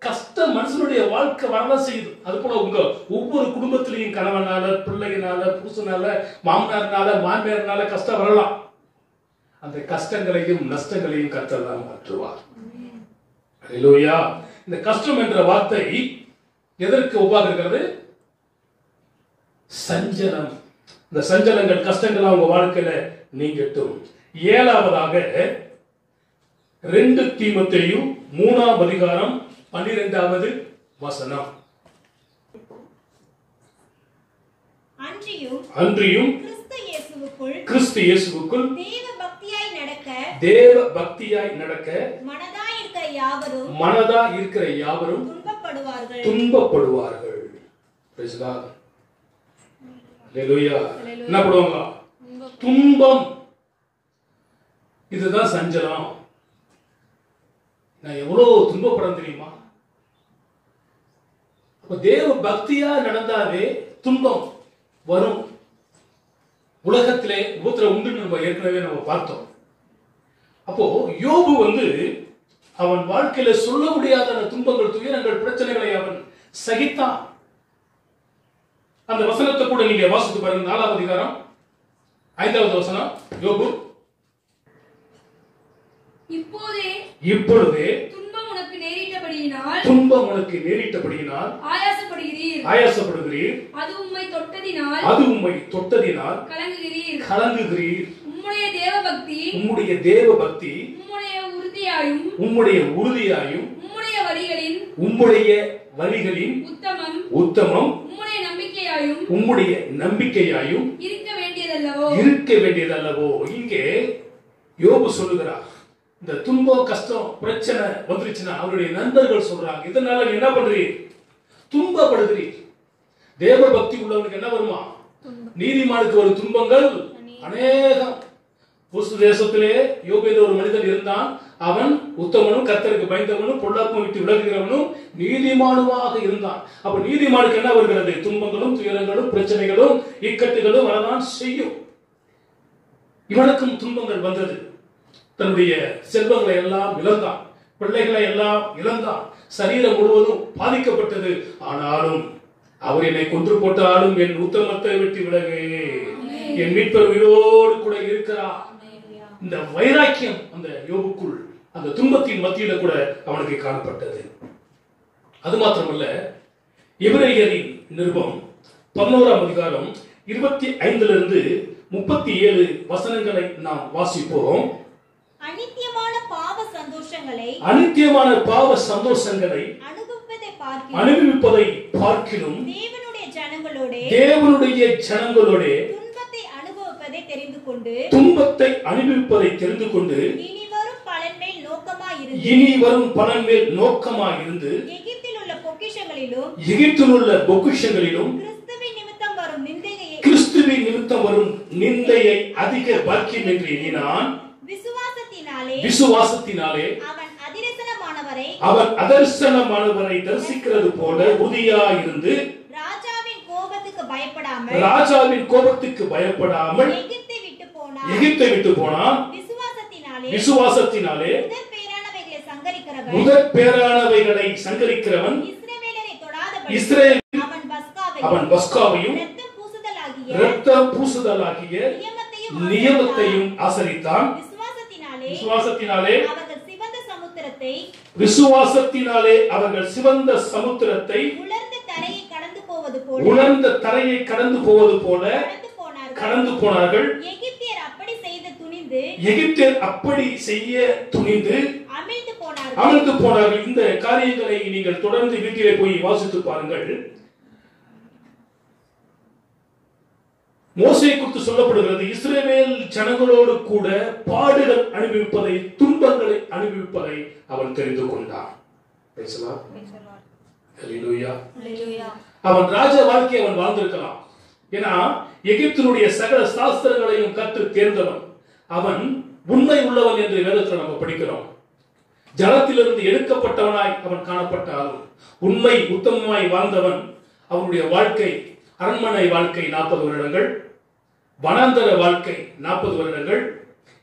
கஷ்டம் மனுஷனுடைய வாழ்க்கை வரலாம் செய்யுது. அது போல உங்க ஒவ்வொரு குடும்பத்திலையும் கணவனால, பிள்ளைகளால, புருஷனால, மாமனார்னால, மாமியார்னால கஷ்டம் வரலாம். அந்த கஷ்டங்களையும் நஷ்டங்களையும் கர்த்தர் தான் மாற்றுவார். அல்லேலூயா. இந்த கஷ்டம் என்ற வார்த்தை எதற்கு ஒப்பாக இருக்கிறது? சஞ்சலம். இந்த சஞ்சலங்கள், கஷ்டங்கள் அவங்க வாழ்க்கையில நீங்கட்டும். 7வதாக 2 தீமோத்தேயு 3ஆம் அதிகாரம் 12வது வசனம். அன்றியும் கிறிஸ்து இயேசுவுக்குள் தேவ பக்தியாய் நடக்க மனதா இருக்கிற யாவரும் துன்பப்படுவார்கள். Praise God. Hallelujah. என்ன பண்ணுவாங்க? துன்பம். இதுதான் சஞ்சலம். நான் எவ்வளவு துன்பப்படம் தெரியுமா? தேவ பக்தியா நடந்தாவே துன்பம் வரும். உலகத்திலே உபத்திரம் உண்டு நம்ம ஏற்கனவே பார்த்தோம். அப்போ யோபு அவன் வாழ்க்கையில சொல்ல முடியாத துன்பங்கள், துயரங்கள், பிரச்சனைகளை அவன் சகித்தான். அந்த வசனத்தை கூட நீங்க வாசித்து பாருங்க. 4ஆம் அதிகாரம் 5வது வசனம். யோபு, இப்பொழுதே துன்பம் உனக்கு நேரிட்டபடியினால் துன்பம் உனக்கு நேரிட்டபடியினால் ஆயாசப்படுகிறீர். அது உம்மை தொட்டதினால் கலங்குகிறீர். உம்முடைய தேவபக்தி உம்முடைய உம்முடைய உறுதியாயும் உம்முடைய வழிகளின் உத்தமம் உம்முடைய நம்பிக்கையாயும் இருக்க வேண்டியதல்லவோ. இங்கே யோபு சொல்லுகிறார், இந்த துன்பம் கஷ்டம் பிரச்சனை வந்துருச்சுன்னா அவருடைய நண்பர்கள் சொல்றாங்க, இதனால நீ என்ன பண்றீர்? துன்பப்படுகிறீர். தேவ பக்தி உள்ளவனுக்கு என்ன வருமா? நீதிமானுக்கு வரும் துன்பங்கள் அநேகம். புருஷ தேசத்திலே யோபு என்ற ஒரு மனிதன் இருந்தான். அவன் உத்தமனும் கர்த்தருக்கு பயந்தவனும் பொல்லாப்பும் விட்டு விலகுகிறவனும் நீதிமானுமாக இருந்தான். அப்ப நீதிமானுக்கு என்ன வருகிறது? துன்பங்களும் துயரங்களும் பிரச்சனைகளும் இக்கட்டுகளும் வரதான் செய்யும். இவனுக்கும் துன்பங்கள் வந்தது. தன்னுடைய செல்வங்களை எல்லாம் இழந்தான், பிள்ளைகளை எல்லாம் இழந்தான், சரீரம் முழுவதும் பாதிக்கப்பட்டது. ஆனாலும் அவர் என்னை கொன்று போட்டாலும் என் உத்தமத்தை விட்டு விலகு, என் மீட்பர் உயிரோடு கூட இருக்கிறார். இந்த வைராக்கியம் அந்த யோபுக்குள் அந்த துன்பத்தின் மத்தியில கூட அவனுக்கு காணப்பட்டது. அது மாத்திரமல்ல, எபிரேயரின் நிருபம் 11ஆம் அதிகாரம் 25 37 வசனங்களை நாம் வாசிப்போம். அநித்தியமான பாவ சந்தோஷங்களை அனுபவிப்பதை பார்க்கிலும் தேவனுடைய ஜனங்களோட துன்பத்தை அனுபவிப்பதை தெரிந்து கொண்டு இனி வரும் பலன் மேல் நோக்கமாயிருந்து எகிப்தில் உள்ள பொக்கிஷங்களிலும் கிறிஸ்துவின் நிமித்தம் வரும் நிந்தையை அதிக பாக்கியம் என்று எண்ணினான். விசுவாசத்தினாலே அவன் அதர்சனமானவரை தரிசிக்கிறது போல உறுதியாயிருந்து ராஜாவின் கோபத்துக்கு பயப்படாமல் எகிப்தை விட்டு போனான். விசுவாசத்தினாலே முதற் பேரானவைகளை சங்கரிக்கிறவன் அவன் பஸ்காவையும் இரத்தம் பூசுதலாகிய நியமத்தையும் ஆசரித்தான். விசுவாசத்தினாலே அவர்கள் சிவந்த சமுத்திரத்தை உலர்ந்த தரையை கடந்து போவது போல கடந்து போனார்கள். எகிப்தியர் அப்படி செய்ய துணிந்து அமிழ்ந்து போனார்கள். இந்த காரியங்களை நீங்கள் தொடர்ந்து வீட்டிலே போய் வாசித்து பாருங்கள். மோசே குறித்து சொல்லப்படுகிறது, இஸ்ரவேல் ஜனங்களோடு கூட பாடுகள் அனுபவிப்பதை, துன்பங்களை அனுபவிப்பதை அவன் தெரிந்து கொண்டான். அவன் ராஜ வாழ்க்கையை அவன் வாழ்ந்திருக்கலாம். ஏன்னா எகிப்தினுடைய சகல சாஸ்திரங்களையும் கற்று தேர்ந்தவன். அவன் உண்மை உள்ளவன் என்று வேதத்தில் நம்ம படிக்கிறோம். ஜலத்திலிருந்து எடுக்கப்பட்டவனாய் அவன் காணப்பட்டாலும் உண்மை உத்தமமாய் வாழ்ந்தவன். அவனுடைய வாழ்க்கை அரண்மனை வாழ்க்கை 40 வருடங்கள், வனாந்தர வாழ்க்கை 40 வருடங்கள்,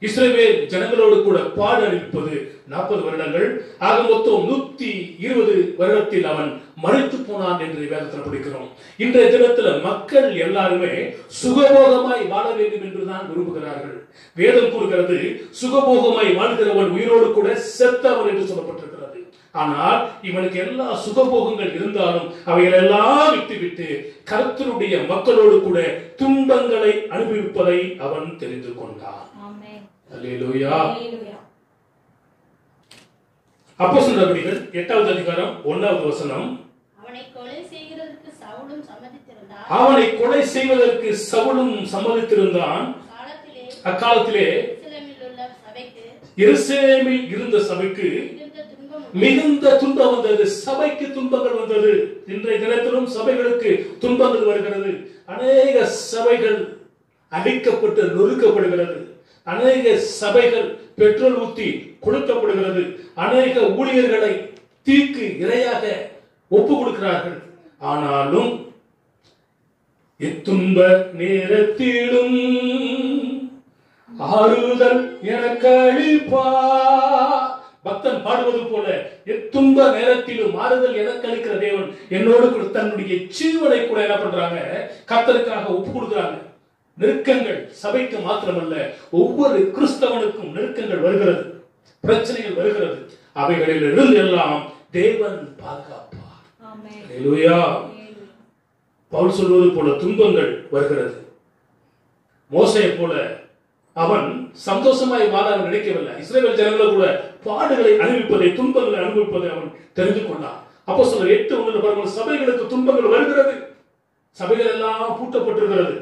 இஸ்ரவேல் ஜனங்களோடு கூட பாடு அனுப்பிப்பது 40 வருடங்கள். ஆக மொத்தம் 120 வருடத்தில் அவன் மரித்து போனான் என்று வேதத்தில் படிக்கிறோம். இன்றைய தினத்தில் மக்கள் எல்லாருமே சுகபோகமாய் வாழ வேண்டும் என்றுதான் விரும்புகிறார்கள். வேதம் கூறுகிறது, சுகபோகமாய் வாழ்கிறவன் உயிரோடு கூட செத்தவன் என்று சொல்லப்பட்டிருக்கிறது. ஆனால் இவனுக்கு எல்லா சுகபோகங்கள் இருந்தாலும் அவைகளெல்லாம் விட்டுவிட்டு கர்த்தருடைய மக்களோடு கூட துன்பங்களை அனுபவிப்பதை அவன் தெரிந்து கொண்டான். அல்லேலூயா. அப்போஸ்தலர் நடவடிக்கைகள் 8வது அதிகாரம் 1வது வசனம். அவனை கொலை செய்வதற்கு சவுலும் சம்மதித்திருந்தான். அக்காலத்திலே எருசலேமில் இருந்த சபைக்கு மிகுந்த துன்பம் வந்தது. சபைக்கு துன்பங்கள் வந்தது. இன்றைய தினத்திலும் சபைகளுக்கு துன்பங்கள் வருகிறது. அநேக சபைகள் அழிக்கப்பட்டு நொறுக்கப்படுகிறது. அநேக சபைகள் பெட்ரோல் ஊத்தி கொளுத்தப்படுகிறது. அநேக ஊழியர்களை தீக்கு இரையாக ஒப்பு கொடுக்கிறார்கள். ஆனாலும் இத்துன்ப நேரத்திலும் ஆறுதல் எனக்கு அளிப்பார். பக்தன் பாடுவது போல, எத்துன்ப நேரத்திலும் ஆறுதல் எனக்கு அளிக்கிற தேவன் என்னோடு கூட தன்னுடைய ஜீவனை கூட என்ன பண்றாங்க, கர்த்தருக்காக ஒப்பு கொடுக்கிறாங்க. நெருக்கங்கள் சபைக்கு மாத்திரமல்ல, ஒவ்வொரு கிறிஸ்தவனுக்கும் நெருக்கங்கள் வருகிறது, பிரச்சனைகள் வருகிறது. அவைகளில் இருந்து எல்லாம் தேவன் பாதுகாப்பார். ஆமென். அல்லேலூயா. பவுல் சொல்வது போல துன்பங்கள் வருகிறது. மோசேயை போல அவன் சந்தோஷமாய் வாழ அவன் நினைக்கவில்லை. இஸ்ரவேல் ஜனங்கள் கூட பாடுகளை அனுபவிப்பதை, துன்பங்களை அனுபவிப்பதை அவன் தெரிந்து கொண்டான். அப்போஸ்தலர் 8:1 பாருங்கள், சபைகளுக்கு துன்பங்கள் வருகிறது. சபைகள் எல்லாம் பூட்டப்பட்டிருக்கிறது.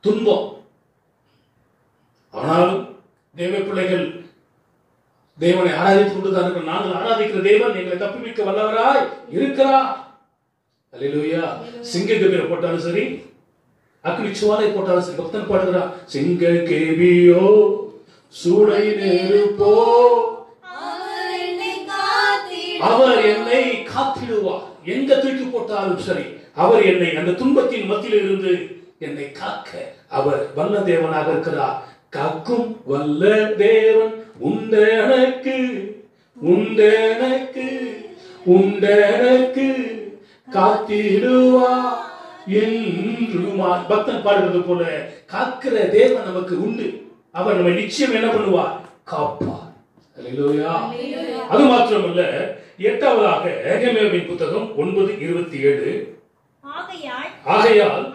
துன்பம். ஆனாலும் தேவ பிள்ளைகள் தேவனை ஆராதித்துக் கொண்டுதான் இருக்கிறோம். நாங்கள் ஆராதிக்கிற தேவன் எங்களை தப்புவிக்க வல்லவராய் இருக்கிறார். அல்லேலூயா. சிங்க கபீரை போட்டாலும் சரி, அக்னி சுவாலை போட்டாலும் சரி, பக்தன் பாடுகிறார், சிங்க கேபியோ சூளை நெருப்போ அவர் என்னை காத்திடுவார். எங்க தூக்கி போட்டாலும் சரி, அவர் என்னை அந்த துன்பத்தின் மத்தியில் இருந்து என்னை காக்க அவர் வல்ல தேவனாக இருக்கிறார். காக்கும் வல்ல தேவன் உண்டனக்கு உண்டனக்கு உண்டனக்கு காத்திடுவா என்றுமா. பக்தன் பாடுகிறது போல காக்கிற தேவன் நமக்கு உண்டு. அவர் நம்ம நிச்சயம் என்ன பண்ணுவார்? காப்பார். அல்லேலூயா. அது மாத்திரமல்ல, 8வதாக எரேமியாவின் புத்தகம் 9:27, ஆகையால்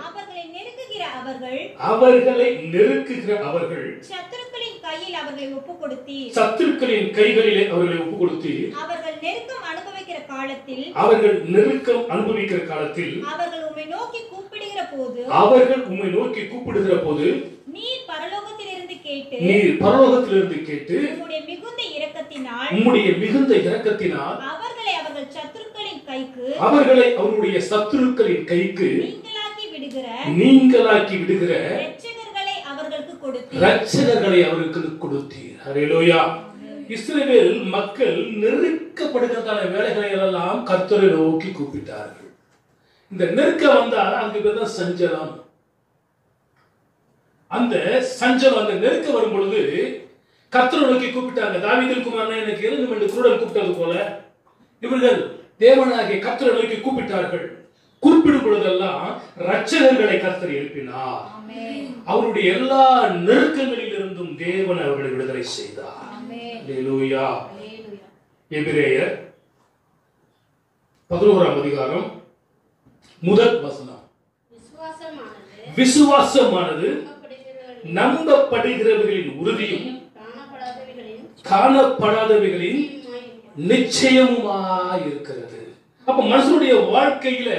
அவர்களை நெருக்குகிற அவர்கள் சத்துருக்களின் கையில் அவர்களை ஒப்புக்கொடுத்தீர். சத்துருக்களின் கைகளிலே அவர்களை ஒப்புக்கொடுத்தீர். அவர்கள் நெருக்கம் அனுபவிக்கிற காலத்தில் அவர்கள் நெருக்கம் அனுபவிக்கிற காலத்தில் அவர்கள் உம்மை நோக்கி கூப்பிடுகிற போது அவர்கள் உம்மை நோக்கி கூப்பிடுகிற போது நீர் பரலோகத்திலிருந்து கேட்டு உம்முடைய மிகுந்த இரக்கத்தினால் அவர்களை அவருடைய சத்துருக்களின் கைக்கு நீங்களாக்கி விடுகிற இரட்சகர்களை அவர்களுக்கு கொடுத்தீர். ஹல்லேலூயா. இஸ்ரவேல் மக்கள் நெருக்கப்படுகிறதான வேலைகளை எல்லாம் கர்த்தரை நோக்கி கூப்பிட்டார்கள். இந்த நெருக்க வந்தால் அதுக்கு பேர் தான் சஞ்சலம். அந்த சஞ்சலம், அந்த நெருக்க வரும் பொழுது கர்த்தரை நோக்கி கூப்பிட்டாங்க. தாவீதின் குமாரனே எனக்கு இறங்கும் என்று குரல் கூப்பிட்டது போல இவர்கள் தேவனாகிய கர்த்தரை நோக்கி கூப்பிட்டார்கள். குறிப்பிடும் பொழுதெல்லாம் இரட்சகர்களை கர்த்தர் எழுப்பினார். அவருடைய எல்லா நெருக்கங்களில் இருந்தும் தேவன் அவர்களை விடுதலை செய்தார். அல்லேலூயா. எபிரேயர் 11ஆம் அதிகாரம் முதல் வசனம், விசுவாசமானது நம்பப்படுகிறவர்களின் உறுதியும் காணப்படாதவைகளின் நிச்சயமுமாயிருக்கிறது. அப்ப மனுஷனுடைய வாழ்க்கையில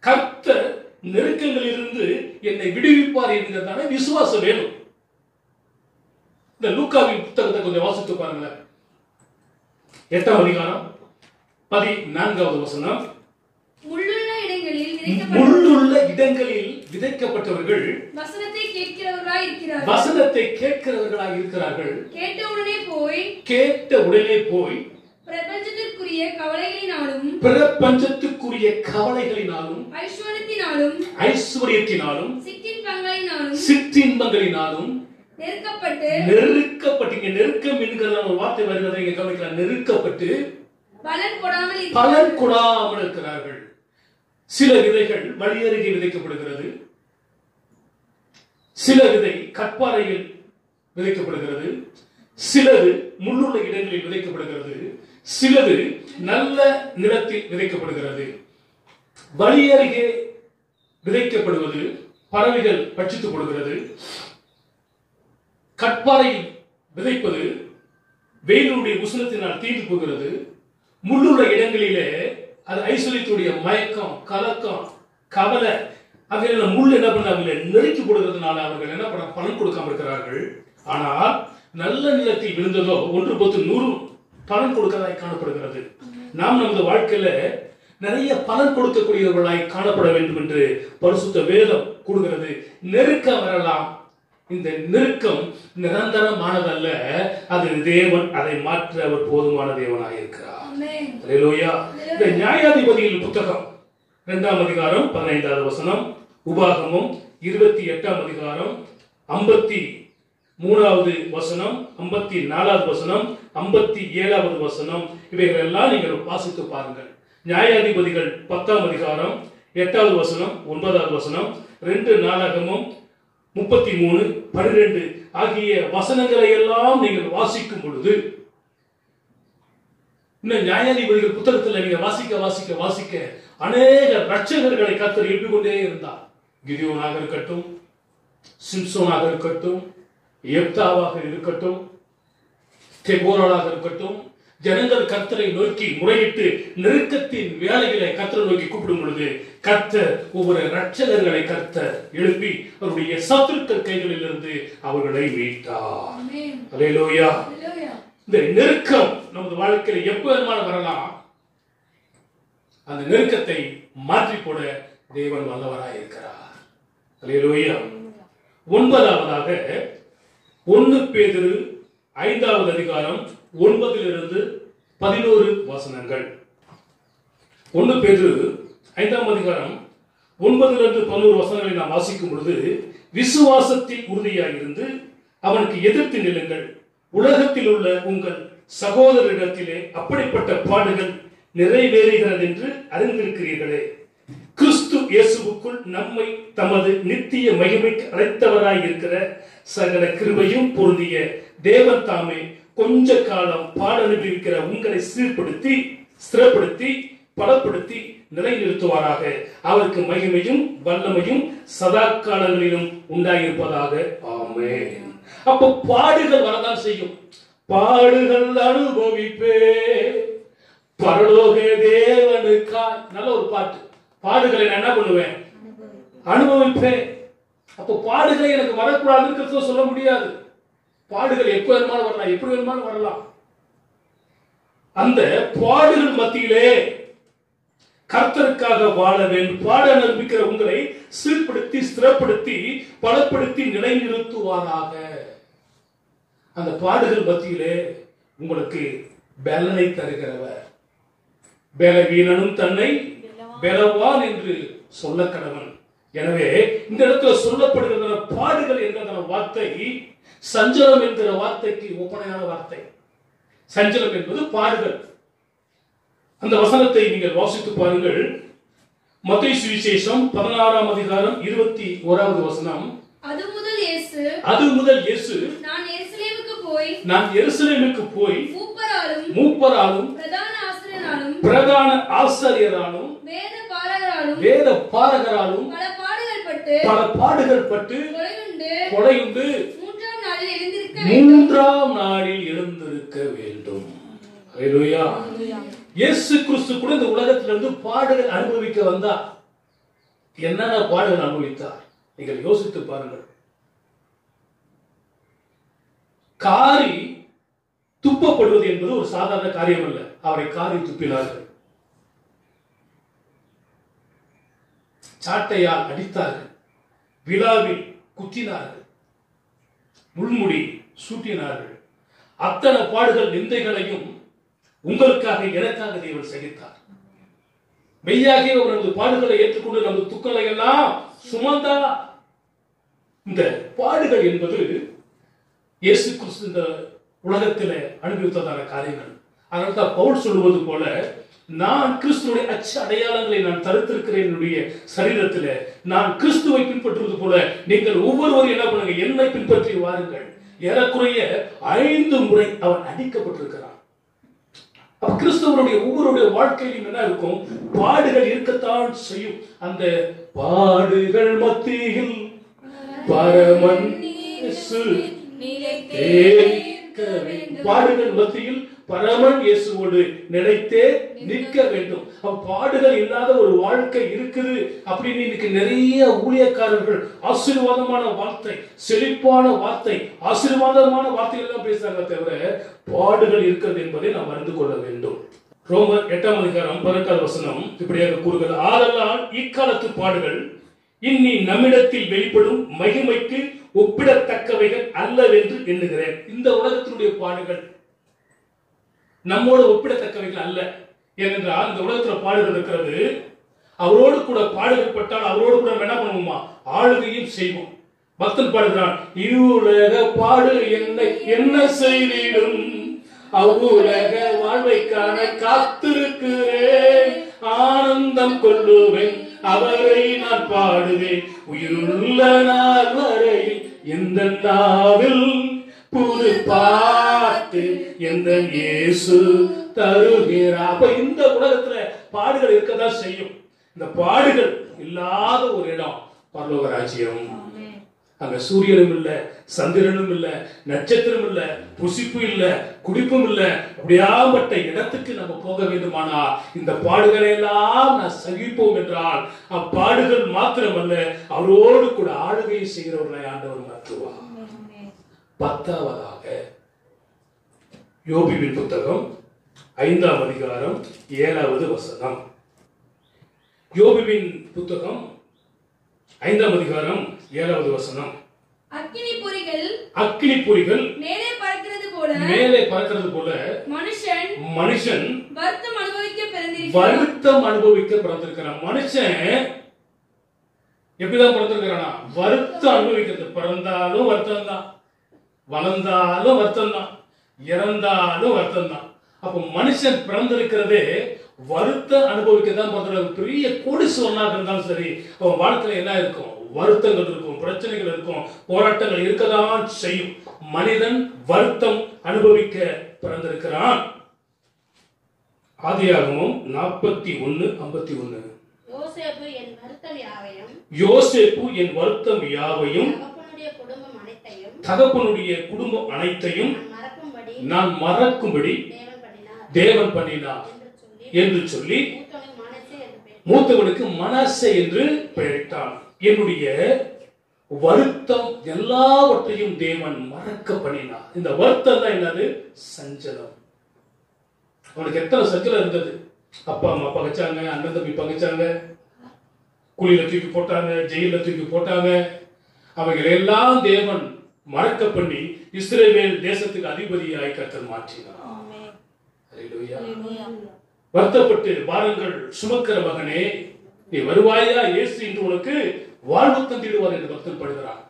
கர்த்தர் நெருக்கங்களில் இருந்து என்னை விடுவிப்பார் என்கிறதான விசுவாசம் வேணும். இந்த லூக்காவின் புத்தகத்தை கொஞ்சம் வாசித்து பாருங்க. 8ஆம் அதிகாரம் 14வது வசனம், முள்ளுள்ள இடங்களில் விதைக்கப்பட்டவர்கள் வசனத்தை கேட்கிறவர்களாய் இருக்கிறார்கள். கேட்ட உடனே போய் பிரபஞ்சத்திற்குரிய கவலைகளினாலும் ஐஸ்வர்யத்தினாலும் சிற்றின்பங்களினாலும் நெருக்கப்பட்டு, நெருக்கம் என்கிற ஒரு வார்த்தை வருகிறதை இங்க கவனிக்கலாம். நெருக்கப்பட்டு பலன் கொடாமல் இருக்கிறார்கள். சில விதைகள் வழி அருகே விதைக்கப்படுகிறது, சில விதை கற்பாறையில் விதைக்கப்படுகிறது, சிலது முள்ளுள்ள இடங்களில் விதைக்கப்படுகிறது, சிலது நல்ல நிலத்தில் விதைக்கப்படுகிறது. வழி அருகே விதைக்கப்படுவது பறவைகள் பட்சித்துக் கொள்கிறது. கற்பாறையில் விதைப்பது வெயிலுடைய உஷ்ணத்தினால் தீர்ந்து போகிறது. முள்ளுள்ள இடங்களிலே அது ஐஸ்வர்யத்துடைய மயக்கம், கலக்கம், கவலை, அவையில முள் என்ன பண்ண அவங்களை நெருக்கி கொடுக்கிறதுனால அவர்கள் என்ன பண்ண பலன் கொடுக்காம இருக்கிறார்கள். ஆனால் நல்ல நிலத்தில் விழுந்ததோ 1/100 பலன் கொடுக்கிறதாய் காணப்படுகிறது. நாம் நமது வாழ்க்கையில நிறைய பலன் கொடுக்கக்கூடியவர்களாய் காணப்பட வேண்டும் என்று பரிசுத்த வேதம் கூறுகிறது. நெருக்கம் வரலாம், இந்த நெருக்கம் நிரந்தரமானதல்ல. அது தேவன் அதை மாற்ற அவர் போதுமான தேவனாய் இருக்கிறார். அல்லேலூயா. இந்த நியாயாதிபதியின் புத்தகம் 2ஆம் அதிகாரம் 15வது வசனம், உபாகமம் 28ஆம் அதிகாரம் 53வது வசனம், 54வது வசனம், 57வது வசனம், இவைகள் எல்லாம் நீங்கள் வாசித்து பாருங்கள். நியாயாதிபதிகள் 10ஆம் அதிகாரம் 8வது வசனம், 9வது வசனம், 2 நாளாகமம் 33, 12 ஆகிய வசனங்களை எல்லாம் நீங்கள் வாசிக்கும் பொழுது இன்னும் நியாயாதிபதிகள் புத்தகத்தில் நீங்க வாசிக்க வாசிக்க வாசிக்க அநேக ரட்சகர்களை கர்த்தர் எழுப்பிக் கொண்டே இருந்தார். கிதியோனாக இருக்கட்டும், சிம்சோனாக இருக்கட்டும், எப்தாவாக இருக்கட்டும், தெபோராளாக இருக்கட்டும், ஜனங்கள் கர்த்தரை நோக்கி முறையிட்டு நெருக்கத்தின் வேலைகளை கர்த்தரை நோக்கி கூப்பிடும் பொழுது கர்த்தர் ஒவ்வொரு ரட்சகர்களை கர்த்தர் எழுப்பி அவருடைய சத்துருக்கள் கைகளில் இருந்து அவர்களை மீட்டார். அல்லேலூயா. இந்த நெருக்கம் நமது வாழ்க்கையில் எப்ப வேணுமானாலும் வரலாம். அந்த நெருக்கத்தை மாற்றி போட தேவன் வல்லவராய் இருக்கிறார். அல்லேலூயா. 9வதாக 1 பேதுரு 5வது அதிகாரம் 9 - 11 வசனங்கள். 1 பேதுரு 5ஆம் அதிகாரம் 9 - 11 வசனங்களை நாம் வாசிக்கும் பொழுது, விசுவாசத்தில் உறுதியாக இருந்து அவனுக்கு எதிர்த்து நில்லுங்கள். உலகத்தில் உள்ள உங்கள் சகோதரரிடத்திலே அப்படிப்பட்ட பாடுகள் நிறைவேறுகிறது என்று அறிந்திருக்கிறீர்களே. கிறிஸ்து இயேசுவுக்குள் நம்மை தமது நித்திய மகிமைக்கு அழைத்தவராய் இருக்கிற சகல கிருபையும் பொருந்திய தேவன் தாமே கொஞ்ச காலம் பாட அனுபவிக்கிற உங்களை சீர்படுத்தி ஸ்திரப்படுத்தி பலப்படுத்தி நிலைநிறுத்துவாராக. அவருக்கு மகிமையும் வல்லமையும் சதா காலங்களிலும் உண்டாயிருப்பதாக. ஆமென். அப்ப பாடுகள் வரதான் செய்யும். பாடுகள் அனுபவிப்பே பரலோக தேவனுக்காய். நல்ல ஒரு பாட்டு. பாடுகளை நான் என்ன பண்ணுவேன்? அனுபவிப்பேன். அப்ப பாடுகளை எனக்கு வரக்கூடாதுன்னு சொல்ல முடியாது. பாடுகள் எப்ப வேணுமாலும் வரலாம், எப்படி வேணுமாலும் வரலாம். அந்த பாடுகள் மத்தியிலே கர்த்தருக்காக வாழ வேண்டும். பாட அனுபவிக்கிற உங்களை சீர்படுத்தி ஸ்திரப்படுத்தி பலப்படுத்தி நிலைநிறுத்துவாராக. அந்த பாடுகள் மத்தியிலே உங்களுக்கு பலனை தருகிறவர். பலவீனனும் தன்னை பலவான் என்று சொல்ல கடவன். எனவே இந்த இடத்துல சொல்லப்படுகிற பாடுகள் என்ற வார்த்தை சஞ்சலம் என்கிற வார்த்தைக்கு ஒப்பனையான வார்த்தை. சஞ்சலம் என்பது பாடுகள். அந்த வசனத்தை நீங்கள் வாசித்து பாருங்கள். மத்தேயு சுவிசேஷம் 16ஆம் அதிகாரம் 21வது வசனம். அது முதல் இயேசு நான் எருசலேமுக்கு போய் மூப்பராலும் பிரதான ஆசாரியராலும் வேத பாரகராலும் பல பாடுகள் பட்டு கொலையுண்டு 3ஆம் நாளில் எழுந்திருக்க வேண்டும். அல்லேலூயா. இயேசு கிறிஸ்து கூட இந்த உலகத்திலிருந்து பாடுகள் அனுபவிக்க வந்தார். என்னென்ன பாடுகள் அனுபவித்தார் நீங்கள் யோசித்து பாருங்கள். காரி துப்பப்படுவது என்பது ஒரு சாதாரண காரியம் அல்ல. அவரை காரி துப்பினார்கள், சாட்டையால் அடித்தார்கள், விழாவில் குத்தினார்கள், முள்முடி சூட்டினார்கள். அத்தனை பாடுகள் நிந்தைகளையும் உங்களுக்காக எனக்காக தேவன் சகித்தார். மெய்யாகி அவரது பாடுகளை ஏற்றுக்கொண்டு நமது துக்கங்களை எல்லாம் சுமந்தா. இந்த பாடுகள் என்பது இயேசு கிறிஸ்து இந்த உலகத்தில் அனுபவித்ததான காரியங்கள். அதனால தான் பவுல் சொல்லுவது போல, நான் கிறிஸ்துவுடைய அச்சு அடையாளங்களை நான் தடுத்திருக்கிறேன் என்னுடைய சரீரத்தில். நான் கிறிஸ்துவை பின்பற்றுவது போல நீங்கள் ஒவ்வொருவரும் என்ன பண்ணுங்க, என்னை பின்பற்றி வாருங்கள். ஏறக்குறைய 5 முறை அவன் அடிக்கப்பட்டிருக்கிறான். கிறிஸ்தவருடைய ஒவ்வொருடைய வாழ்க்கையிலும் என்ன இருக்கும்? பாடுகள் இருக்கத்தான் செய்யும். அந்த பாடுகள் மத்தியில் பரமன் பாடுகள் மத்தியில் பரமன் இயேசுவோடு நிலைத்தே நிற்க வேண்டும். பாடுகள் இல்லாத ஒரு வாழ்க்கை இருக்குது அப்படின்னு இன்னைக்கு நிறைய ஊழியக்காரர்கள் ஆசீர்வாதமான வார்த்தை, செழிப்பான வார்த்தை, ஆசீர்வாதமான வார்த்தைகள் தான் பேசுறாங்க தவிர பாடுகள் இருக்கிறது என்பதை நாம் அறிந்து கொள்ள வேண்டும். ரோமர் 8ஆம் அதிகாரம் 18வது வசனம் இப்படியாக கூறுகிறது. ஆதலால் இக்காலத்து பாடுகள் இனி நம்மிடத்தில் வெளிப்படும் மகிமைக்கு ஒப்பிடத்தக்கவைகள் அல்லவென்று எண்ணுகிறேன். இந்த உலகத்தினுடைய பாடுகள் நம்மோடு ஒப்பிடத்தக்கவைகள் அல்ல. ஏனென்றால் இந்த உலகத்துல பாடுகள் இருக்கிறது. அவரோடு கூட பாடுகள் பட்டால் அவரோடு கூட என்ன பண்ணுவோமா? ஆளுகையும் செய்வோம். பக்தன் பாடுகிறான், இவ்வுலக பாடு என்னை என்ன செய்திடும், அவ்வுலக வாழ்வைக்கான காத்திருக்கிறேன், ஆனந்தம் கொள்ளுவேன், அவரை நான் பாடுவேன், உயிருள்ள நாள் வரையில் எந்த நாவில் புது பாட்டு எந்த இயேசு தருகிறார். அப்ப இந்த உலகத்துல பாடுகள் இருக்கதான் செய்யும். இந்த பாடுகள் இல்லாத ஒரு இடம் பரலோக ராஜ்யம். அங்க சூரியனும் இல்ல, சந்திரனும் இல்ல, நட்சத்திரம் இல்ல, புசிப்பு இல்ல, குடிப்பும் இல்ல. அப்படியாப்பட்ட இடத்துக்கு நம்ம போக வேண்டுமானா இந்த பாடுகளை எல்லாம் நான் சகிப்போம் என்றால் அப்பாடுகள் மாத்திரமல்ல, அவரோடு கூட ஆளுகை செய்கிறவர்களை ஆண்டவர் மாற்றுவார். 10வது யோபுவின் புத்தகம் 5ஆம் அதிகாரம் 7வது வசனம். யோபுவின் புத்தகம் 5ஆம் அதிகாரம் 7வது வசனம். அக்கினி பொறிகள் மேலே பறக்கிறது போல மனுஷன் வருத்தம் அனுபவிக்க பிறந்திருக்கிறான். மனுஷன் எப்படிதான் பிறந்திருக்கிறானா? வருத்தம் அனுபவிக்கிறது. பிறந்தாலும் வருத்தம் தான், வளர்ந்தாலும் வருத்தம் தான், இறந்தாலும் வருத்தம் தான். அப்ப மனுஷன் பிறந்திருக்கிறதே வருத்தம் அனுபவிக்கதான் பிறந்திருக்க. பெரிய கோடீஸ்வரனாக இருந்தாலும் சரி, அவன் வாழ்க்கையில என்ன இருக்கும்? வருத்தங்கள் இருக்கும், பிரச்சனைகள் இருக்கும், போராட்டங்கள் இருக்கதான் செய்யும். மனிதன் வருத்தம் அனுபவிக்க பிறந்திருக்கிறான். ஆதியாகமம் 41:51. யோசேப்பு என் வருத்தம் யாவையும் தகப்பனுடைய குடும்பம் அனைத்தையும் நான் மறக்கும்படி தேவன் பண்ணினார் என்று சொல்லி மூத்தவனுக்கு மனாசே என்று பெயரிட்டான். என்னுடைய வருத்தம் எல்லாவற்றையும் தேவன் மறக்க பண்ணினார். இந்த வருத்தம் தான் என்னது? சஞ்சலம். அவனுக்கு எத்தனை சஞ்சலம் இருந்தது? அப்பா அம்மா பகைச்சாங்க, அண்ணன் தம்பி பகைச்சாங்க, குழியில தூக்கி போட்டாங்க, ஜெயில தூக்கி போட்டாங்க. அவைகள் எல்லாம் தேவன் மறக்க பண்ணி இஸ்ரவேல் தேசத்துக்கு அதிபதியாய் கர்த்தர் மாற்றினார். வருத்தப்பட்டு பாரங்கள் சுமக்கிற மகனே, நீ வருவாயா? இயேசு இன்று உனக்கு வாழ்வு தந்திடுவார் என்று பக்தன் படுகிறார்.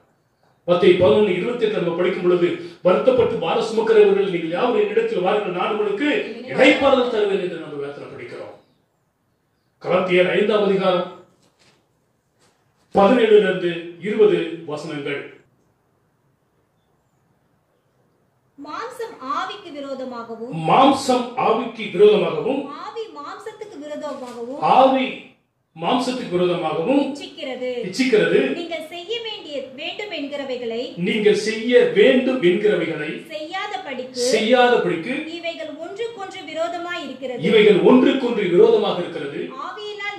10:11-28 நம்ம படிக்கும் பொழுது, வருத்தப்பட்டு பாரம் சுமக்கிறவர்கள் நீங்கள் யாருடைய இடத்தில் வாருங்கள், நான் உங்களுக்கு இளைப்பாறுதல் தருவேன் என்று நம்ம வேதத்துல படிக்கிறோம். கலாத்தியர் 5ஆம் அதிகாரம் 17-20 வசனங்கள். மாம்சம் ஆவிக்கு விரோதமாகவும் ஆவி மாம்சத்துக்கு விரோதமாகவும் இச்சிக்கிறது. நீங்கள் செய்ய வேண்டும் என்கிறவைகளை செய்யாதபடிக்கு இவைகள் ஒன்றுக்கொன்று விரோதமாக இருக்கிறது. ஆவியினால்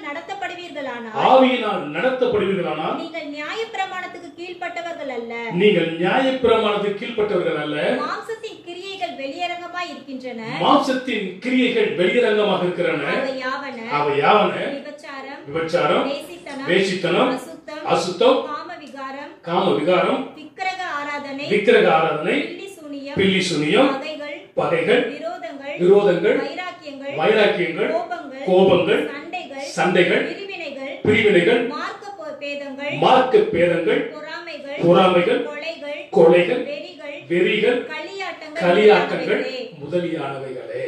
நடத்தப்படுவீர்களானால் நீங்கள் நியாயப்பிரமாணத்துக்கு கீழ்ப்பட்டவர்கள் அல்ல. மாம்சத்தின் கிரியைகள் வெளியரங்கமாய் இருக்கின்றன. அவையாவன விபச்சாரம், வேசித்தனம், அசுத்தம், காமவிகாரம், விக்கிரக ஆராதனை, பில்லி சூனியம், பகைகள், விரோதங்கள், வைராக்கியங்கள், கோபங்கள், சண்டைகள், பிரிவினைகள், மார்க்க பேதங்கள், பொறாமைகள், கொலைகள், வெறிகள், களியாட்டங்கள் முதலியானவைகளே.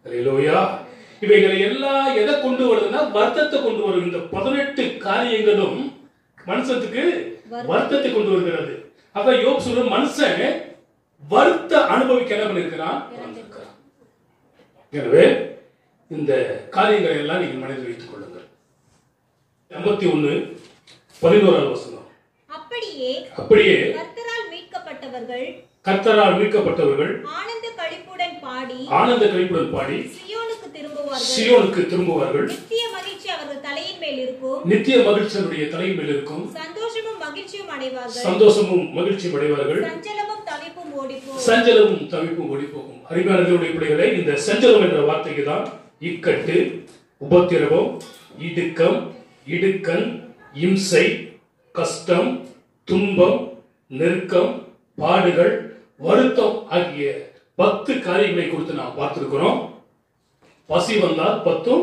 அல்லேலூயா. இவைகளை எல்லாம் எதை கொண்டு வருதுன்னா வருத்தத்தை கொண்டு வரும். இந்த 18 காரியங்களும் மனுஷத்துக்கு வருத்தத்தை கொண்டு வருகிறது. அப்ப யோபு சொல்ற மனுஷன் வருத்த அனுபவிக்க என்ன பண்ணிருக்கிறான்? எனவே இந்த காரியங்களை எல்லாம் நீங்கள் மனதில் வைத்துக் கொள்ளுங்கள். 51:11 வசனம். அப்படியே கர்த்தரால் மீட்கப்பட்டவர்கள் ஆனந்த களிப்புடன் பாடி சியோனுக்கு திரும்புவார்கள். நித்திய மகிழ்ச்சி அவர்கள் தலையின் மேல் இருக்கும். சந்தோஷமும் மகிழ்ச்சியும் அடைவார்கள். சஞ்சலமும் தவிப்பும் ஓடிப்போகும். அருமையான தேவனுடைய பிள்ளைகளே, இந்த சஞ்சலம் என்ற வார்த்தைக்கு தான் இக்கட்டு, உபத்திரவம், இடுக்கண், இம்சை, கஷ்டம், துன்பம், நெருக்கம், பாடுகள், வருத்தம் ஆகிய 10 காரியங்களை குறித்து நாம் பார்த்திருக்கிறோம். பசி வந்தால் 10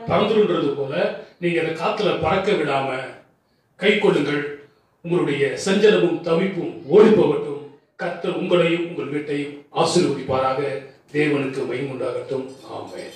பறந்துன்றது போல நீங்க அந்த காத்துல பறக்க விடாம கை கொள்ளுங்கள். உங்களுடைய சஞ்சலமும் தவிப்பும் ஓடி போகட்டும். கர்த்தர் உங்களையும் உங்கள் வீட்டையும் ஆசீர்வதிப்பாராக. தேவனுக்கு மகிமை உண்டாகட்டும். ஆமென்.